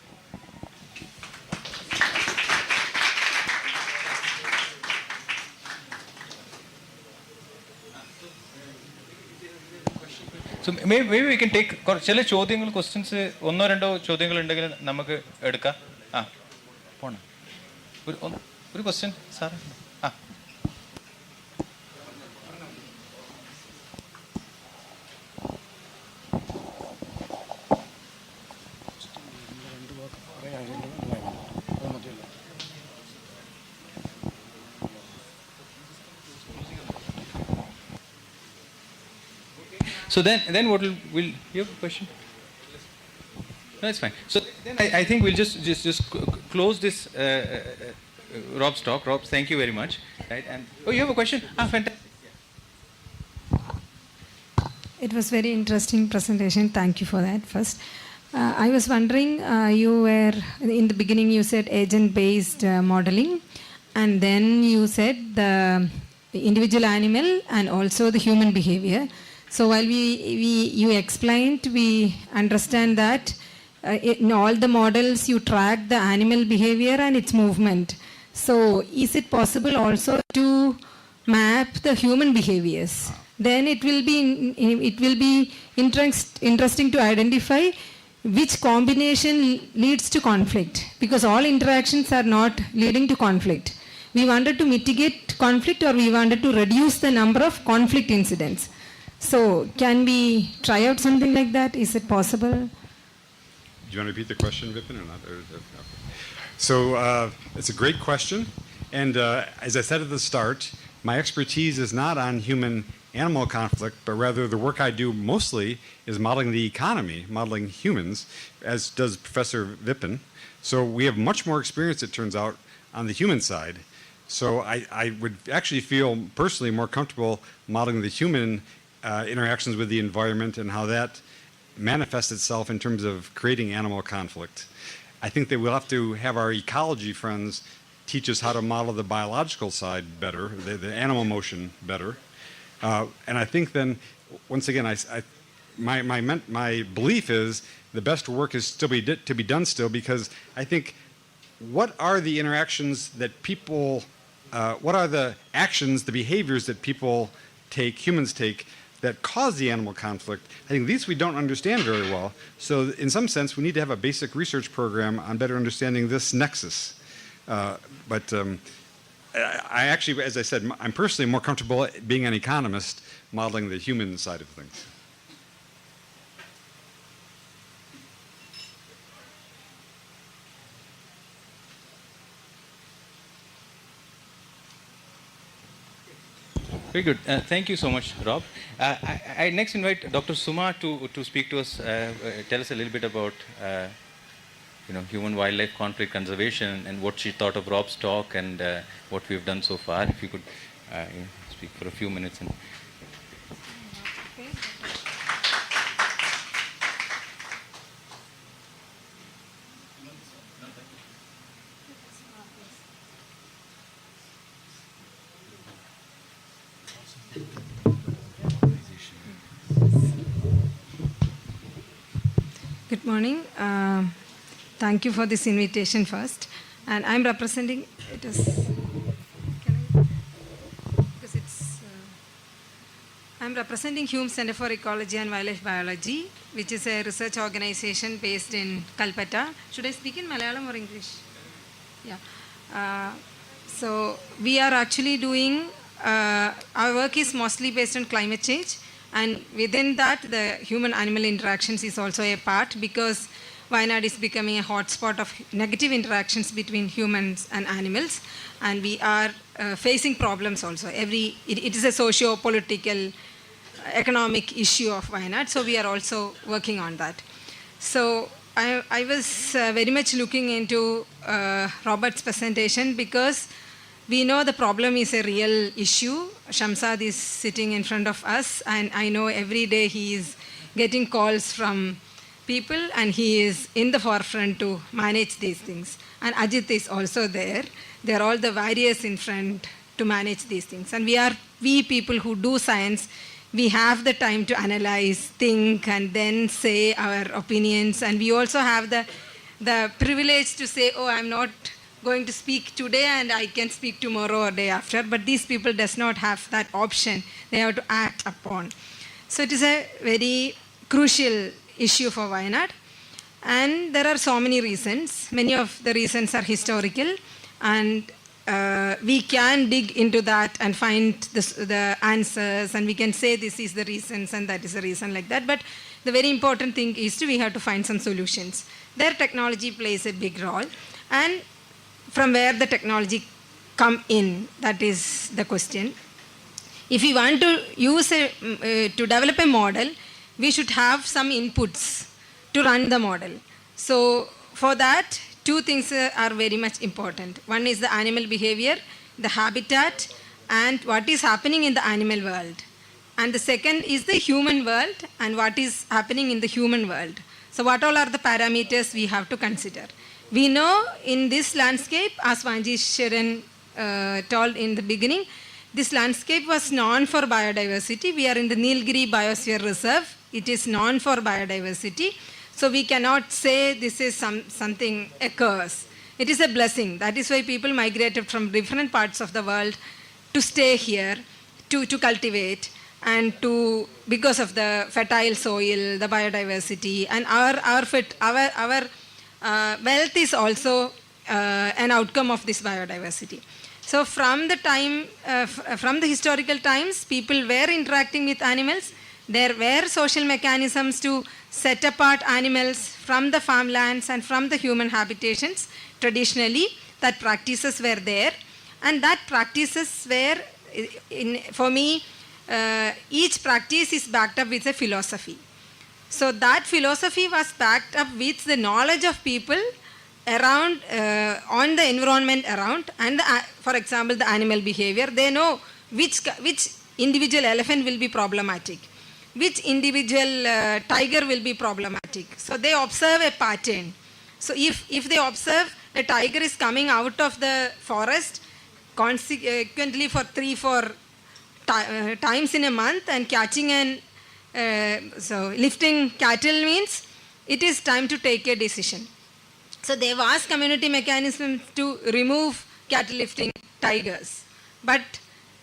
So maybe we can take ചില ചോദ്യങ്ങൾ ക്വസ്റ്റ്യൻസ് ഒന്നോ രണ്ടോ ചോദ്യങ്ങൾ ഉണ്ടെങ്കിൽ നമുക്ക് എടുക്കാം. പോണം ഒരു question sir. So then what will you have a question? No, it's fine. So then I think we'll just close this Rob's talk. Rob, thank you very much. Right? And you have a question? Fantastic.
It was very interesting presentation. Thank you for that. First, I was wondering, you were in the beginning you said agent-based modeling, and then you said the individual animal and also the human behavior. So while you explained, we understand that in all the models you track the animal behavior and its movement. So is it possible also to map the human behaviors? Then it will be interesting to identify which combination leads to conflict, because all interactions are not leading to conflict. We wanted to mitigate conflict, or we wanted to reduce the number of conflict incidents. So can we try out something like that? Is it possible?
Do you want to repeat the question, Vipin, or not? So it's a great question. And as I said at the start, my expertise is not on human-animal conflict, but rather the work I do mostly is modeling the economy, modeling humans, as does Professor Vipin. So we have much more experience, it turns out, on the human side. So I would actually feel personally more comfortable modeling the human interactions with the environment and how that manifests itself in terms of creating animal conflict. I think that we'll have to have our ecology friends teach us how to model the biological side better, the animal motion better. And I think then, once again, my belief is the best work is still to be done still, because I think what are the interactions that people, what are the actions, the behaviors that people take, humans take, that cause the animal conflict? I think these we don't understand very well. So in some sense, we need to have a basic research program on better understanding this nexus. But I actually, as I said, I'm personally more comfortable being an economist modeling the human side of things.
Very good. Thank you so much, Rob. I next invite Dr. Suma to speak to us, tell us a little bit about human-wildlife conflict conservation and what she thought of Rob's talk and what we've done so far. If you could speak for a few minutes.
Good morning. Thank you for this invitation first. And I'm representing, I'm representing Hume Center for Ecology and Wildlife Biology, which is a research organization based in Calcutta. Should I speak in Malayalam or English? Yeah. So we are actually doing, our work is mostly based on climate change. And within that, the human-animal interactions is also a part, because Wayanad is becoming a hotspot of negative interactions between humans and animals. And we are facing problems also. It is a socio-political, economic issue of Wayanad. So we are also working on that. So I was very much looking into Robert's presentation, because we know the problem is a real issue. Shamsad is sitting in front of us, and I know every day he is getting calls from people, and he is in the forefront to manage these things. And Ajit is also there. They are all the warriors in front to manage these things. And we people who do science, we have the time to analyze, think, and then say our opinions. And we also have the privilege to say, oh, I'm not going to speak today and I can speak tomorrow or day after. But these people does not have that option. They have to act upon. So it is a very crucial issue for Wayanad. And there are so many reasons. Many of the reasons are historical, and we can dig into that and find the answers, and we can say this is the reasons and that is the reason, like that. But the very important thing is we have to find some solutions. Their technology plays a big role, and from where the technology come in, that is the question. If we want to use to develop a model, we should have some inputs to run the model. So for that, two things are very much important. One is the animal behavior, the habitat, and what is happening in the animal world. And the second is the human world and what is happening in the human world. So what all are the parameters we have to consider? We know in this landscape, as Vanjishwaran told in the beginning, this landscape was known for biodiversity. We are in the Nilgiri Biosphere Reserve. It is known for biodiversity. So we cannot say this is something, a curse. It is a blessing. That is why people migrated from different parts of the world to stay here, to cultivate, and to, because of the fertile soil, the biodiversity, and our wealth is also an outcome of this biodiversity. So from the time, from the historical times, people were interacting with animals. There were social mechanisms to set apart animals from the farmlands and from the human habitations. Traditionally, that practices were there, and that practices were, for me, each practice is backed up with a philosophy. So that philosophy was backed up with the knowledge of people around, on the environment around, and for example, the animal behavior. They know which individual elephant will be problematic, which individual tiger will be problematic. So they observe a pattern. So if they observe a tiger is coming out of the forest consequently for 3-4 times in a month and catching and so lifting cattle means it is time to take a decision. So there was community mechanism to remove cattle lifting tigers. But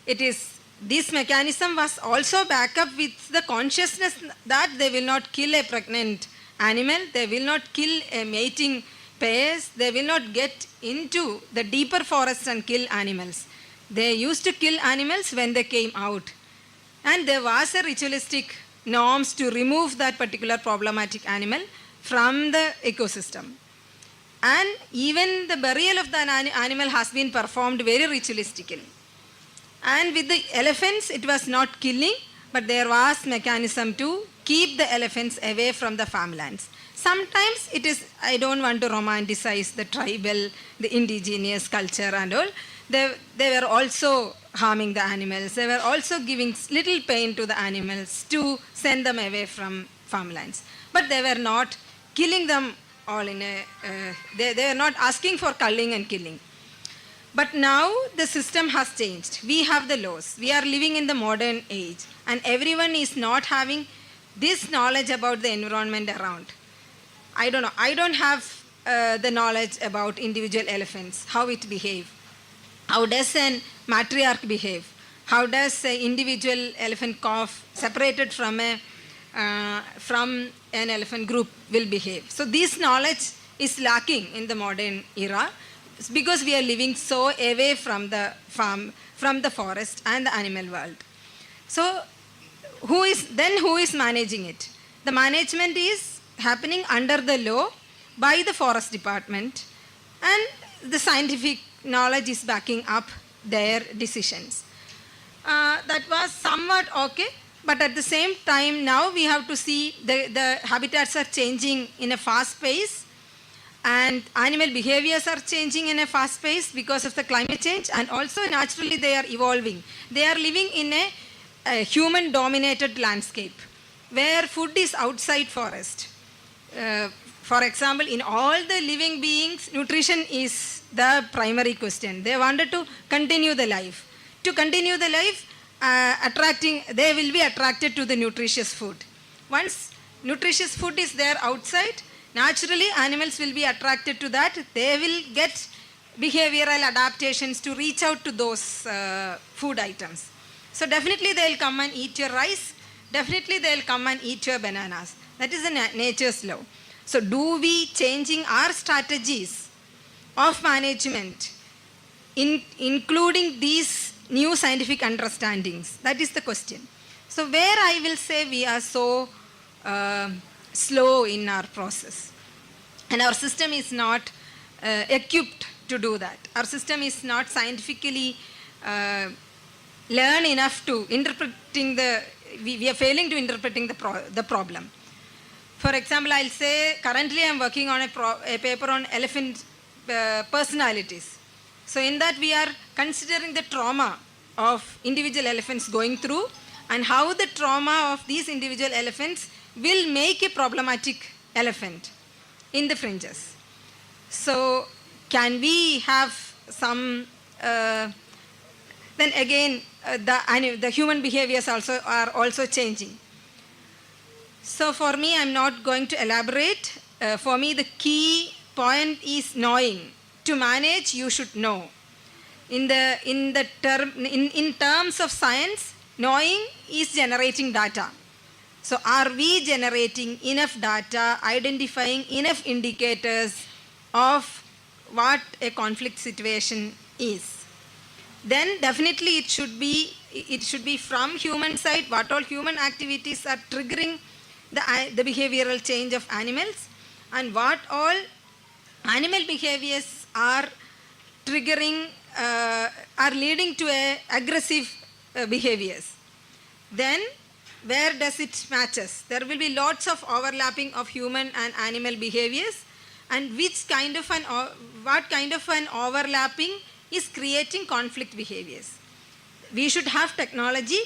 it is, this mechanism was also backed up with the consciousness that they will not kill a pregnant animal, they will not kill a mating pairs, they will not get into the deeper forests and kill animals. They used to kill animals when they came out. And there was a ritualistic norms to remove that particular problematic animal from the ecosystem. And even the burial of the animal has been performed very ritualistically. And with the elephants, it was not killing, but there was mechanism to keep the elephants away from the farmlands. Sometimes it is, I don't want to romanticize the tribal, the indigenous culture and all. They were also harming the animals. They were also giving little pain to the animals to send them away from farmlands. But they were not killing them all in a, they were not asking for culling and killing. But now the system has changed. We have the laws. We are living in the modern age. And everyone is not having this knowledge about the environment around. I don't know. I don't have the knowledge about individual elephants, how it behaves. How does an matriarch behave? How does an individual elephant calf separated from an elephant group will behave? So this knowledge is lacking in the modern era because we are living so away from the farm, from the forest and the animal world. So who is managing it? The management is happening under the law by the forest department, and the scientific knowledge is backing up their decisions. That was somewhat okay, but at the same time now we have to see the habitats are changing in a fast pace, and animal behaviors are changing in a fast pace because of the climate change, and also naturally they are evolving. They are living in a human dominated landscape where food is outside forest. For example, in all the living beings, nutrition is the primary question. They wanted to continue the life. To continue the life, they will be attracted to the nutritious food. Once nutritious food is there outside, naturally animals will be attracted to that. They will get behavioral adaptations to reach out to those food items. So definitely they will come and eat your rice. Definitely they will come and eat your bananas. That is the nature's law. So do we changing our strategies of management, including these new scientific understandings? That is the question. So where I will say we are so slow in our process, and our system is not equipped to do that. Our system is not scientifically learn enough to interpreting we are failing to interpreting the problem. For example, I'll say currently I'm working on a paper on elephant personalities. So in that we are considering the trauma of individual elephants going through and how the trauma of these individual elephants will make a problematic elephant in the fringes. So can we have some then again the human behaviors are also changing. So for me, I'm not going to elaborate. For me, the key point is knowing. To manage, you should know. In terms of science, knowing is generating data. So are we generating enough data, identifying enough indicators of what a conflict situation is? Then definitely it should be from human side, what all human activities are triggering the behavioral change of animals, and what all animal behaviors are triggering, are leading to aggressive behaviors. Then where does it matches? There will be lots of overlapping of human and animal behaviors, and what kind of an overlapping is creating conflict behaviors. We should have technology,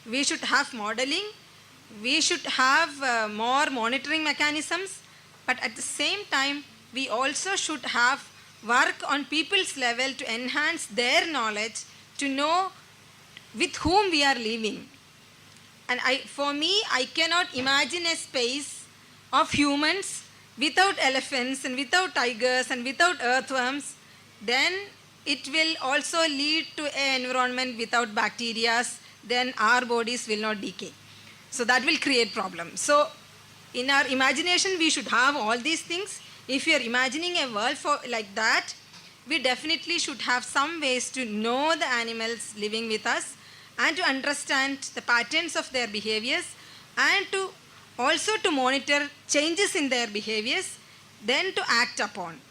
we should have modeling, we should have more monitoring mechanisms, but at the same time, we also should have work on people's level to enhance their knowledge, to know with whom we are living. And for me, I cannot imagine a space of humans without elephants and without tigers and without earthworms. Then it will also lead to an environment without bacteria. Then our bodies will not decay. So that will create problems. So in our imagination, we should have all these things. If we are imagining a world like that, we definitely should have some ways to know the animals living with us and to understand the patterns of their behaviors, and to also to monitor changes in their behaviors, then to act upon.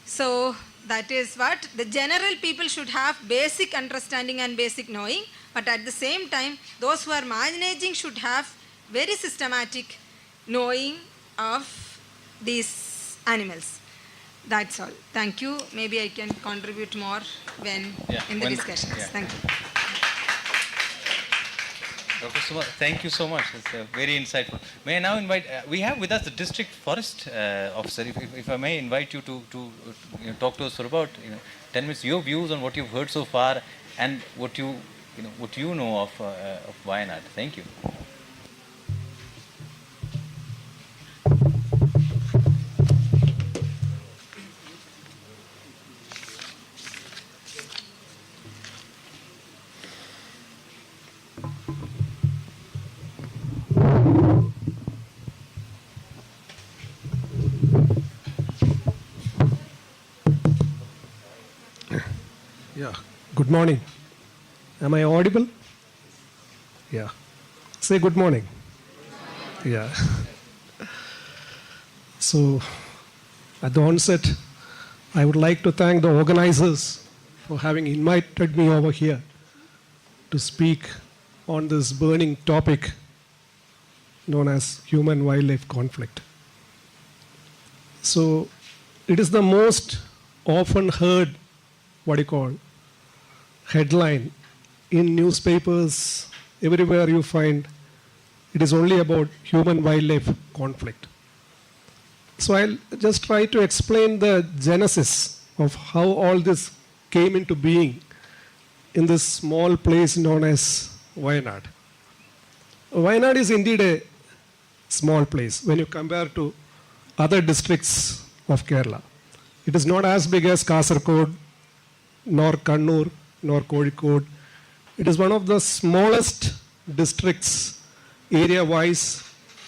So that is what the general people should have, basic understanding and basic knowing, but at the same time, those who are managing should have very systematic knowing of these animals. That's all. Thank you. Maybe I can contribute more in the discussions.
Yeah.
Thank you.
Dr. Suma, thank you so much. It's very insightful. May I now invite, we have with us the district forest officer. If I may invite you to talk to us for about 10 minutes, your views on what you've heard so far and what you know of Wayanad. Thank you.
Yeah, good morning. Am I audible? Yeah. Say good morning. Yeah. So, at the onset, I would like to thank the organizers for having invited me over here to speak on this burning topic known as human-wildlife conflict. So, it is the most often heard, headline in newspapers, everywhere you find, it is only about human-wildlife conflict. So I'll just try to explain the genesis of how all this came into being in this small place known as Wayanad. Wayanad is indeed a small place when you compare to other districts of Kerala. It is not as big as Kasaragod, nor Kannur, nor Kozhokode. It is one of the smallest districts area-wise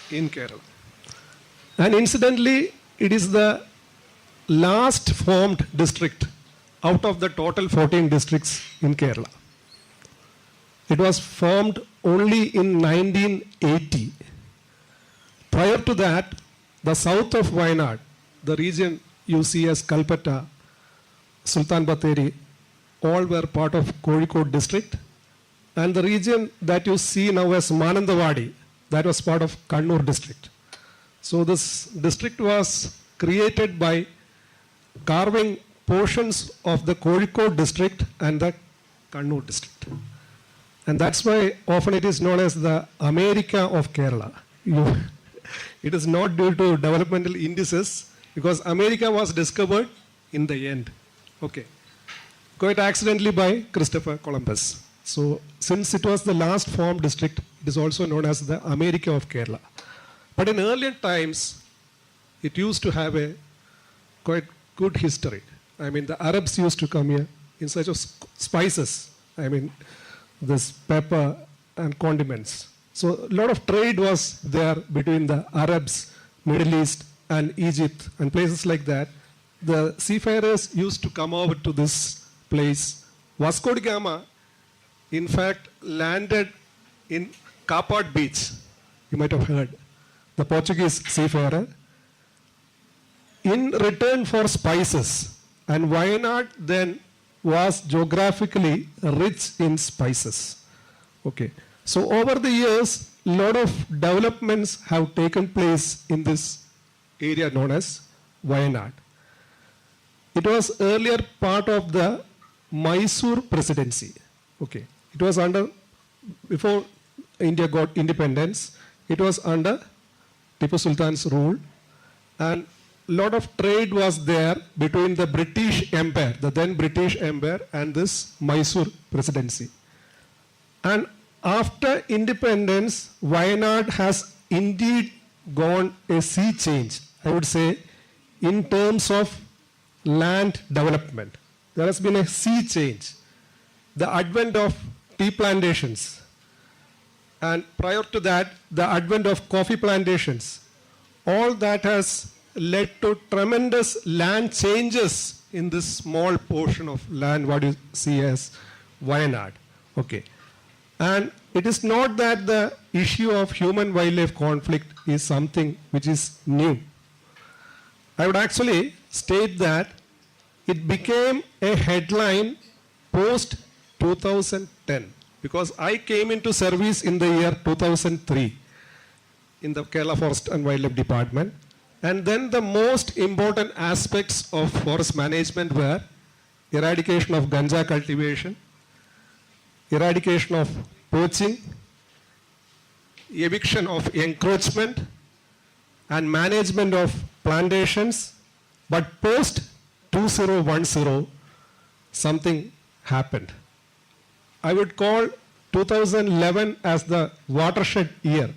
in Kerala. And incidentally, it is the last formed district out of the total 14 districts in Kerala. It was formed only in 1980. Prior to that, the south of Wayanad, the region you see as Kalpetta, Sultan Batheri, all were part of Kozhokode district. And the region that you see now as Manandawadi, that was part of Kannur district. So this district was created by carving portions of the Kozhokode district and the Kannur district. And that's why often it is known as the America of Kerala. It is not due to developmental indices, because America was discovered in the end. Okay. quite accidentally by Christopher Columbus. So since it was the last formed district, it is also known as the America of Kerala. But in earlier times, it used to have a quite good history. I mean, the Arabs used to come here in search of spices. I mean, this pepper and condiments. So a lot of trade was there between the Arabs, Middle East, and Egypt, and places like that. The seafarers used to come over to this place. Vasco da Gama, in fact, landed in Kapad Beach. You might have heard. The Portuguese seafarer. In return for spices. And Wayanad then was geographically rich in spices. Okay. So over the years, a lot of developments have taken place in this area known as Wayanad. It was earlier part of the Mysore presidency. Okay. It was under, before India got independence, it was under Tipu Sultan's rule, and a lot of trade was there between the British Empire, the then British Empire, and this Mysore presidency. And after independence, Wayanad has indeed gone a sea change, I would say, in terms of land development. There has been a sea change. The advent of tea plantations, and prior to that, the advent of coffee plantations, all that has led to tremendous land changes in this small portion of land, what you see as Wayanad. Okay. And it is not that the issue of human-wildlife conflict is something which is new. I would actually state that it became a headline post 2010, because I came into service in the year 2003 in the Kerala Forest and Wildlife Department. And then the most important aspects of forest management were eradication of ganja cultivation, eradication of poaching, eviction of encroachment, and management of plantations. But post 2010, something happened. I would call 2011 as the watershed year,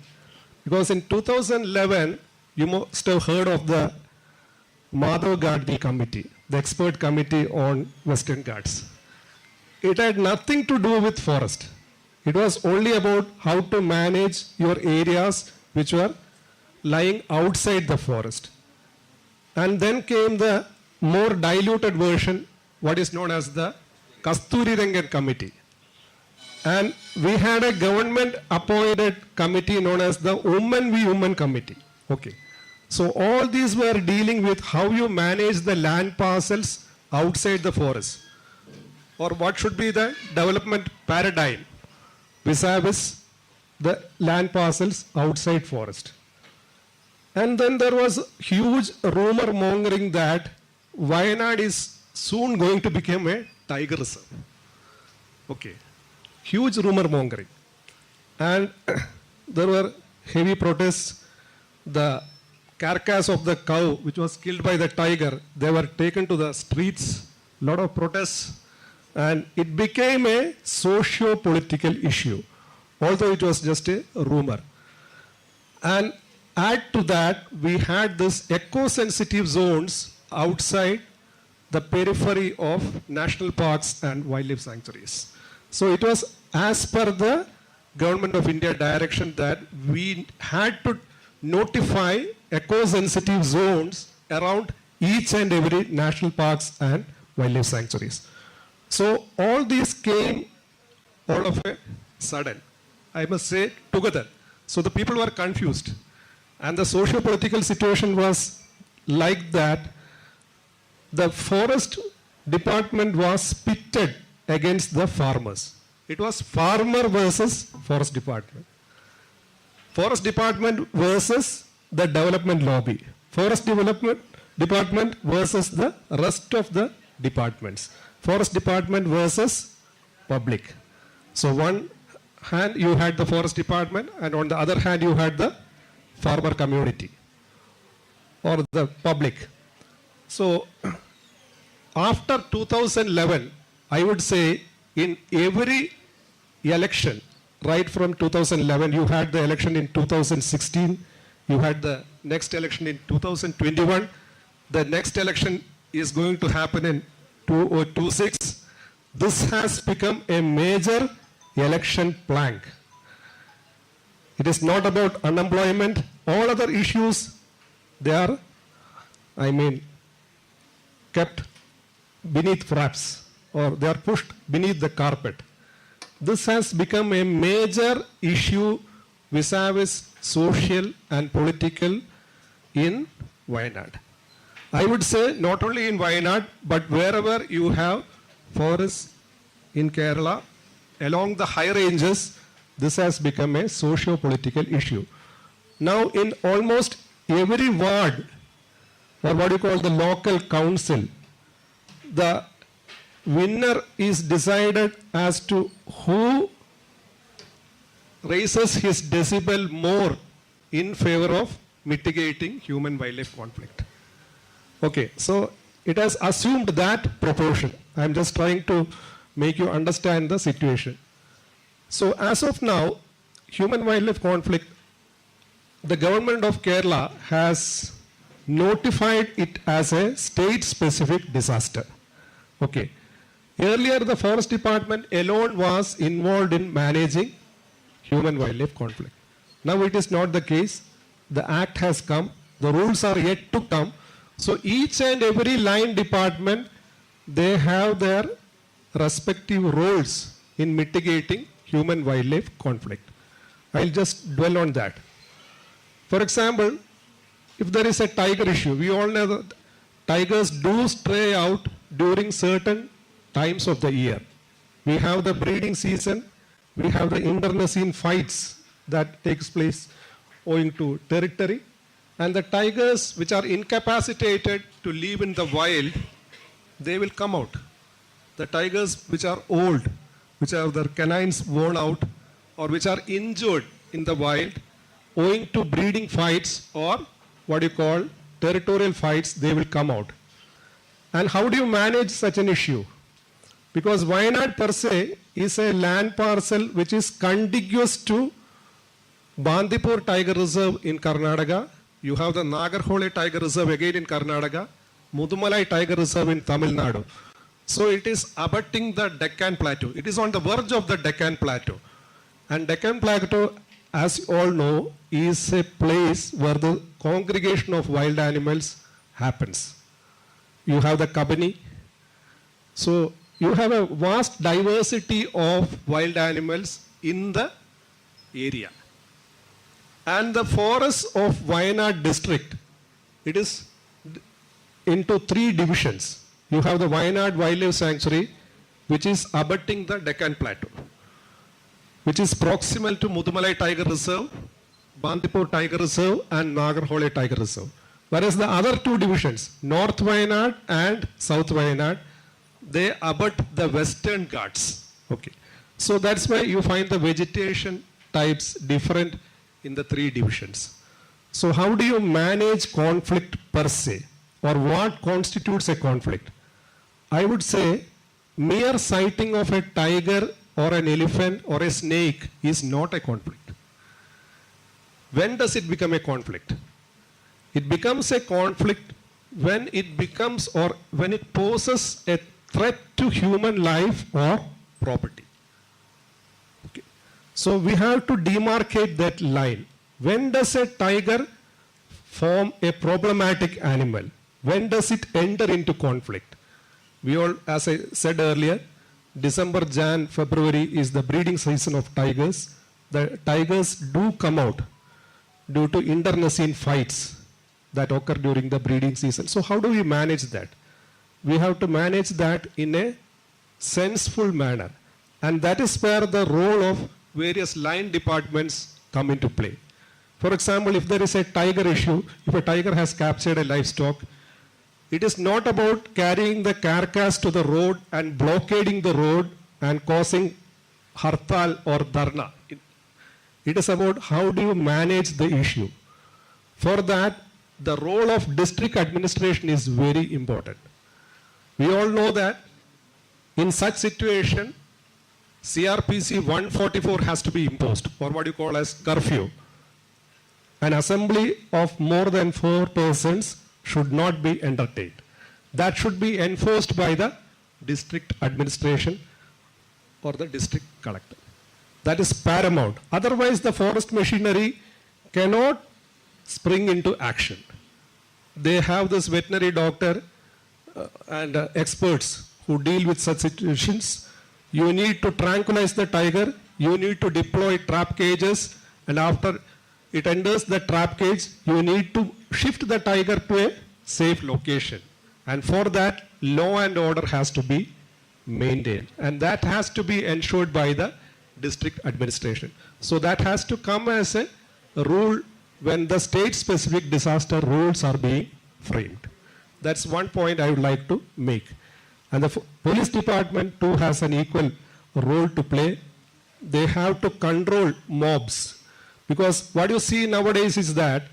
because in 2011, you must have heard of the Madhav Gadgil Committee, the expert committee on Western Ghats. It had nothing to do with forest. It was only about how to manage your areas which were lying outside the forest. And then came the more diluted version, what is known as the Kasturi Rangan Committee. And we had a government appointed committee known as the Women v Women Committee. Okay. So all these were dealing with how you manage the land parcels outside the forest, or what should be the development paradigm vis-a-vis the land parcels outside forest. And then there was huge rumor mongering that Wayanad is soon going to become a tiger reserve. Okay. Huge rumor mongering. And there were heavy protests. The carcass of the cow, which was killed by the tiger, they were taken to the streets, a lot of protests, and it became a socio-political issue, although it was just a rumor. And add to that, we had this eco-sensitive zones outside the periphery of national parks and wildlife sanctuaries. So it was as per the Government of India direction that we had to notify eco-sensitive zones around each and every national parks and wildlife sanctuaries. So all these came all of a sudden, I must say, together. So the people were confused. And the socio-political situation was like that. The forest department was pitted against the farmers. It was farmer versus forest department. Forest department versus the development lobby. Forest development department versus the rest of the departments. Forest department versus public. So one hand you had the forest department, and on the other hand you had the farmer community or the public. So after 2011, I would say in every election, right from 2011, you had the election in 2016, you had the next election in 2021, the next election is going to happen in 2026. This has become a major election plank. It is not about unemployment. All other issues, they are, kept beneath wraps, or they are pushed beneath the carpet. This has become a major issue vis-a-vis social and political in Wayanad. I would say not only in Wayanad, but wherever you have forests in Kerala, along the high ranges, this has become a socio-political issue. Now in almost every ward, or what you call the local council, the winner is decided as to who raises his decibel more in favor of mitigating human-wildlife conflict. Okay, so it has assumed that proportion. I am just trying to make you understand the situation. So as of now, human-wildlife conflict, the government of Kerala has notified it as a state-specific disaster. Okay. Earlier, the Forest Department alone was involved in managing human-wildlife conflict. Now it is not the case. The act has come. The rules are yet to come. So each and every line department, they have their respective roles in mitigating human-wildlife conflict. I'll just dwell on that. For example, if there is a tiger issue, we all know that tigers do stray out during certain times of the year. We have the breeding season, we have the internecine fights that takes place owing to territory, and the tigers which are incapacitated to live in the wild, they will come out. The tigers which are old, which have their canines worn out, or which are injured in the wild, owing to breeding fights or what you call territorial fights, they will come out. And how do you manage such an issue? Because Wayanad per se is a land parcel which is contiguous to Bandipur Tiger Reserve in Karnataka. You have the Nagarhole Tiger Reserve again in Karnataka, Mudumalai Tiger Reserve in Tamil Nadu. So it is abutting the Deccan Plateau. It is on the verge of the Deccan Plateau. And Deccan Plateau, as you all know, is a place where the congregation of wild animals happens. You have the Kabani. So you have a vast diversity of wild animals in the area. And the forests of Wayanad district, it is into 3 divisions. You have the Wayanad Wildlife Sanctuary, which is abutting the Deccan Plateau, which is proximal to Mudumalai Tiger Reserve, Bandipur Tiger Reserve, and Nagarhole Tiger Reserve. Whereas the other 2 divisions, North Wayanad and South Wayanad, they abut the Western Ghats. Okay. So that's why you find the vegetation types different in the 3 divisions. So how do you manage conflict per se? Or what constitutes a conflict? I would say mere sighting of a tiger or an elephant or a snake is not a conflict. When does it become a conflict? It becomes a conflict when it becomes or when it poses a threat to human life or property. Okay. So we have to demarcate that line. When does a tiger form a problematic animal? When does it enter into conflict? We all, as I said earlier, December, Jan, February is the breeding season of tigers. The tigers do come out due to internecine fights that occur during the breeding season. So how do we manage that? We have to manage that in a senseful manner. And that is where the role of various line departments come into play. For example, if there is a tiger issue, if a tiger has captured a livestock, it is not about carrying the carcass to the road and blockading the road and causing hartal or dharna. It is about how do you manage the issue. For that, the role of district administration is very important. We all know that In such situation, CRPC 144 has to be imposed, or what you call as curfew. An assembly of more than 4 persons should not be entertained. That should be enforced by the district administration or the district collector. That is paramount. Otherwise, the forest machinery cannot spring into action. They have this veterinary doctor and experts who deal with such situations. You need to tranquilize the tiger, you need to deploy trap cages, and after it enters the trap cage, you need to shift the tiger to a safe location. And for that, law and order has to be maintained. And that has to be ensured by the district administration. So that has to come as a rule when the state-specific disaster rules are being framed. That's one point I would like to make. And the police department too has an equal role to play. They have to control mobs. Because what you see nowadays is that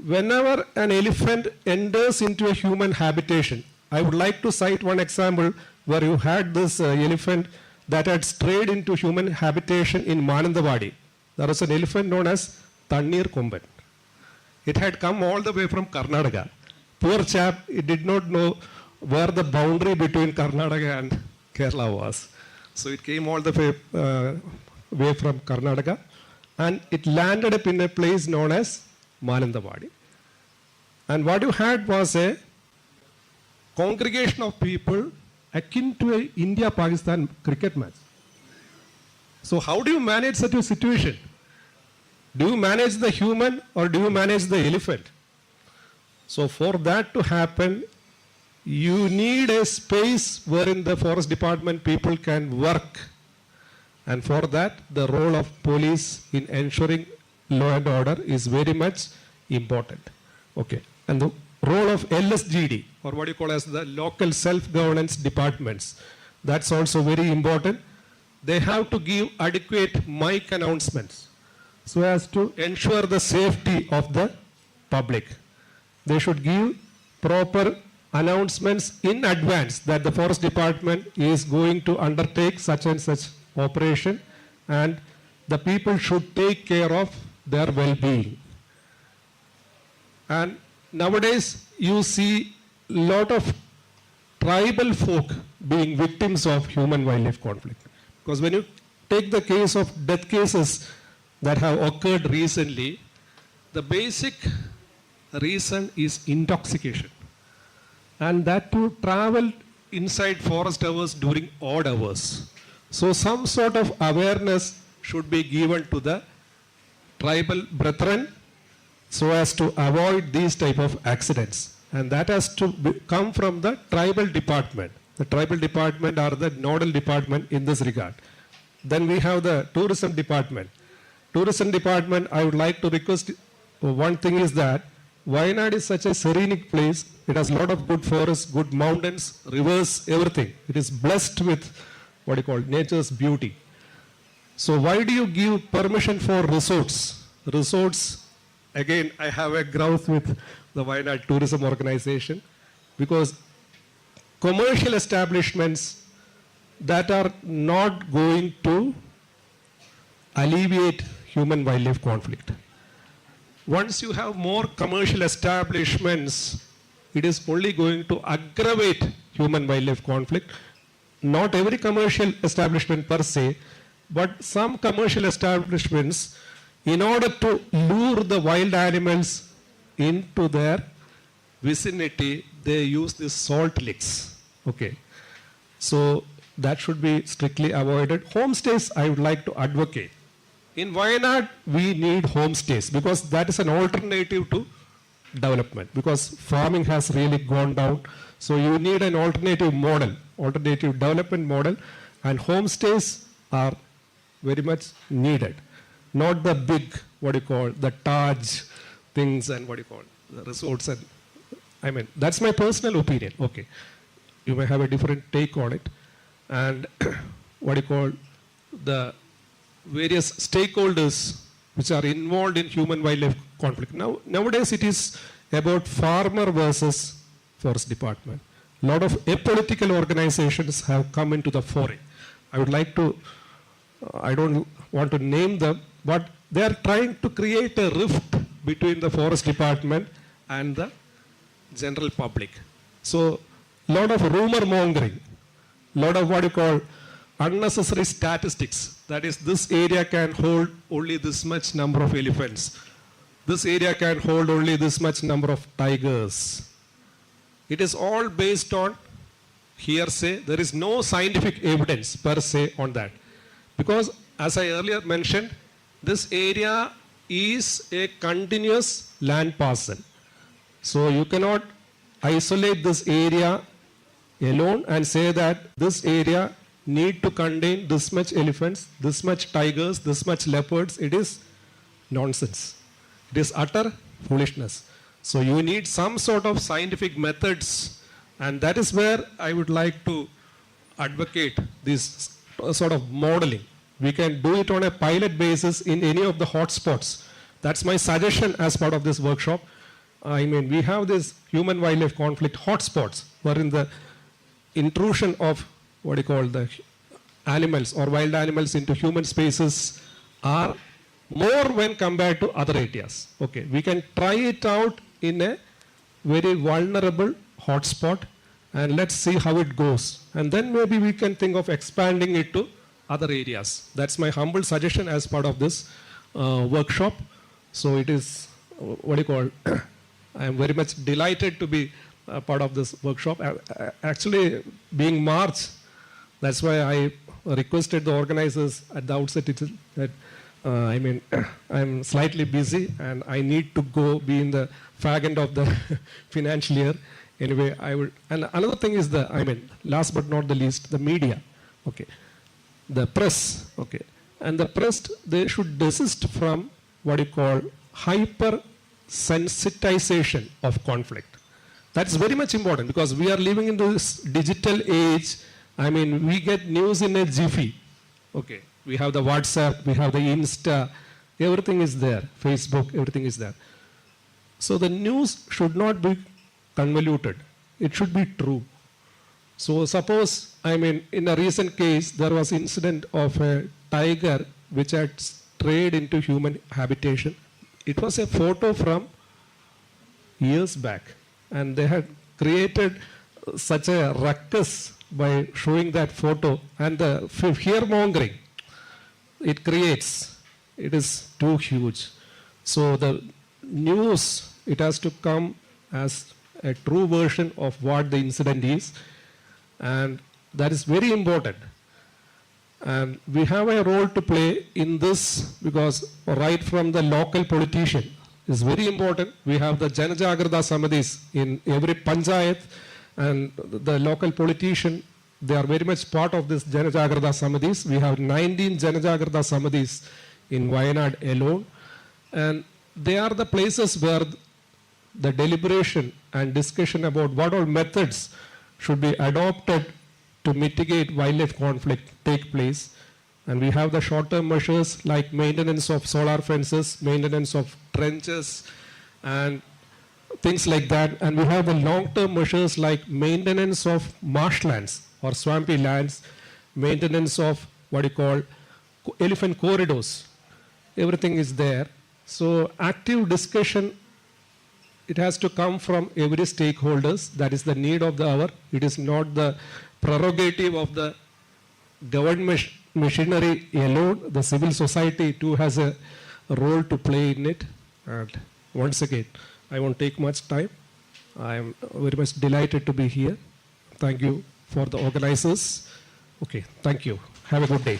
whenever an elephant enters into a human habitation, I would like to cite one example where you had this elephant that had strayed into human habitation in Manandavadi. There was an elephant known as Tannir Komban. It had come all the way from Karnataka. Poor chap, it did not know where the boundary between Karnataka and Kerala was. So it came all the way from Karnataka, and it landed up in a place known as Manandavadi. And what you had was a congregation of people akin to an India-Pakistan cricket match. So how do you manage such a situation? Do you manage the human or do you manage the elephant? So for that to happen, you need a space wherein the forest department people can work. And for that, the role of police in ensuring law and order is very much important. Okay. And the role of LSGD, or what you call as the local self-governance departments, that's also very important. They have to give adequate mic announcements so as to ensure the safety of the public. They should give proper announcements in advance that the forest department is going to undertake such and such operation, and the people should take care of their well-being. And nowadays you see a lot of tribal folk being victims of human-wildlife conflict. Because when you take the case of death cases that have occurred recently, the basic reason is intoxication. And that to travel inside forest hours during odd hours. So some sort of awareness should be given to the tribal brethren so as to avoid these type of accidents. And that has to come from the tribal department. The tribal department are the nodal department in this regard. Then we have the tourism department. Tourism department, I would like to request, one thing is that Wayanad is such a serenic place. It has a lot of good forests, good mountains, rivers, everything. It is blessed with what you call nature's beauty. So why do you give permission for resorts? Resorts, again, I have a grouch with the Wayanad Tourism Organization, because commercial establishments that are not going to alleviate human-wildlife conflict. Once you have more commercial establishments, it is only going to aggravate human-wildlife conflict. Not every commercial establishment per se, but some commercial establishments, in order to lure the wild animals into their vicinity, they use these salt licks. Okay. So that should be strictly avoided. Homestays, I would like to advocate. In Wayanad, we need homestays because that is an alternative to development, because farming has really gone down. So you need an alternative model, alternative development model, and homestays are very much needed. Not the big, what you call, the Taj things and what you call, the resorts. And I mean, that's my personal opinion. Okay. You may have a different take on it. And what you call, the various stakeholders which are involved in human-wildlife conflict. Nowadays it is about farmer versus forest department. lot of apolitical organizations have come into the foray. I would like to, I don't want to name them, but they are trying to create a rift between the forest department and the general public. So, lot of rumor mongering, lot of what you call unnecessary statistics. That is, this area can hold only this much number of elephants. This area can hold only this much number of tigers. It is all based on hearsay. There is no scientific evidence per se on that. Because as I earlier mentioned, this area is a continuous land parcel. So you cannot isolate this area alone and say that this area need to contain this much elephants, this much tigers, this much leopards. It is nonsense. It is utter foolishness. So you need some sort of scientific methods, and that is where I would like to advocate this sort of modeling. We can do it on a pilot basis in any of the hotspots. That's my suggestion as part of this workshop. I mean, we have this human-wildlife conflict hotspots, wherein the intrusion of what you call the animals or wild animals into human spaces are more when compared to other areas. Okay, we can try it out in a very vulnerable hotspot, and let's see how it goes. And then maybe we can think of expanding it to other areas. That's my humble suggestion as part of this workshop. So it is, what do you call, I am very much delighted to be part of this workshop. Actually, being March, that's why I requested the organizers at the outset that I mean, I'm slightly busy and I need to go be in the fag end of the financial year. Anyway, I will, and another thing is the, I mean, last but not the least, the media, okay, the press, okay, and the press, they should desist from what you call hyper sensitization of conflict. That's very much important because we are living in this digital age. I mean, we get news in a jiffy, okay. We have the WhatsApp, we have the Insta, everything is there, Facebook, everything is there. So the news should not be convoluted. It should be true. So suppose, I mean, in a recent case, there was incident of a tiger which had strayed into human habitation. It was a photo from years back, and they had created such a ruckus by showing that photo, and the fear-mongering it creates, it is too huge. So the news, it has to come as a true version of what the incident is, and that is very important. And we have a role to play in this because right from the local politician is very important. We have the Janajagrata Samadhis in every panchayat, and the local politician, they are very much part of this Janajagrata Samadhis. We have 19 Janajagrata Samadhis in Wayanad alone. And they are the places where the deliberation and discussion about what all methods should be adopted to mitigate wildlife conflict take place. And we have the short-term measures like maintenance of solar fences, maintenance of trenches, and things like that. And we have the long-term measures like maintenance of marshlands or swampy lands, maintenance of what you call elephant corridors. Everything is there. So active discussion, it has to come from every stakeholders. That is the need of the hour. It is not the prerogative of the government machinery alone. The civil society too has a role to play in it. And once again, I won't take much time. I am very much delighted to be here. Thank you for the organizers. Okay, thank you. Have a good day.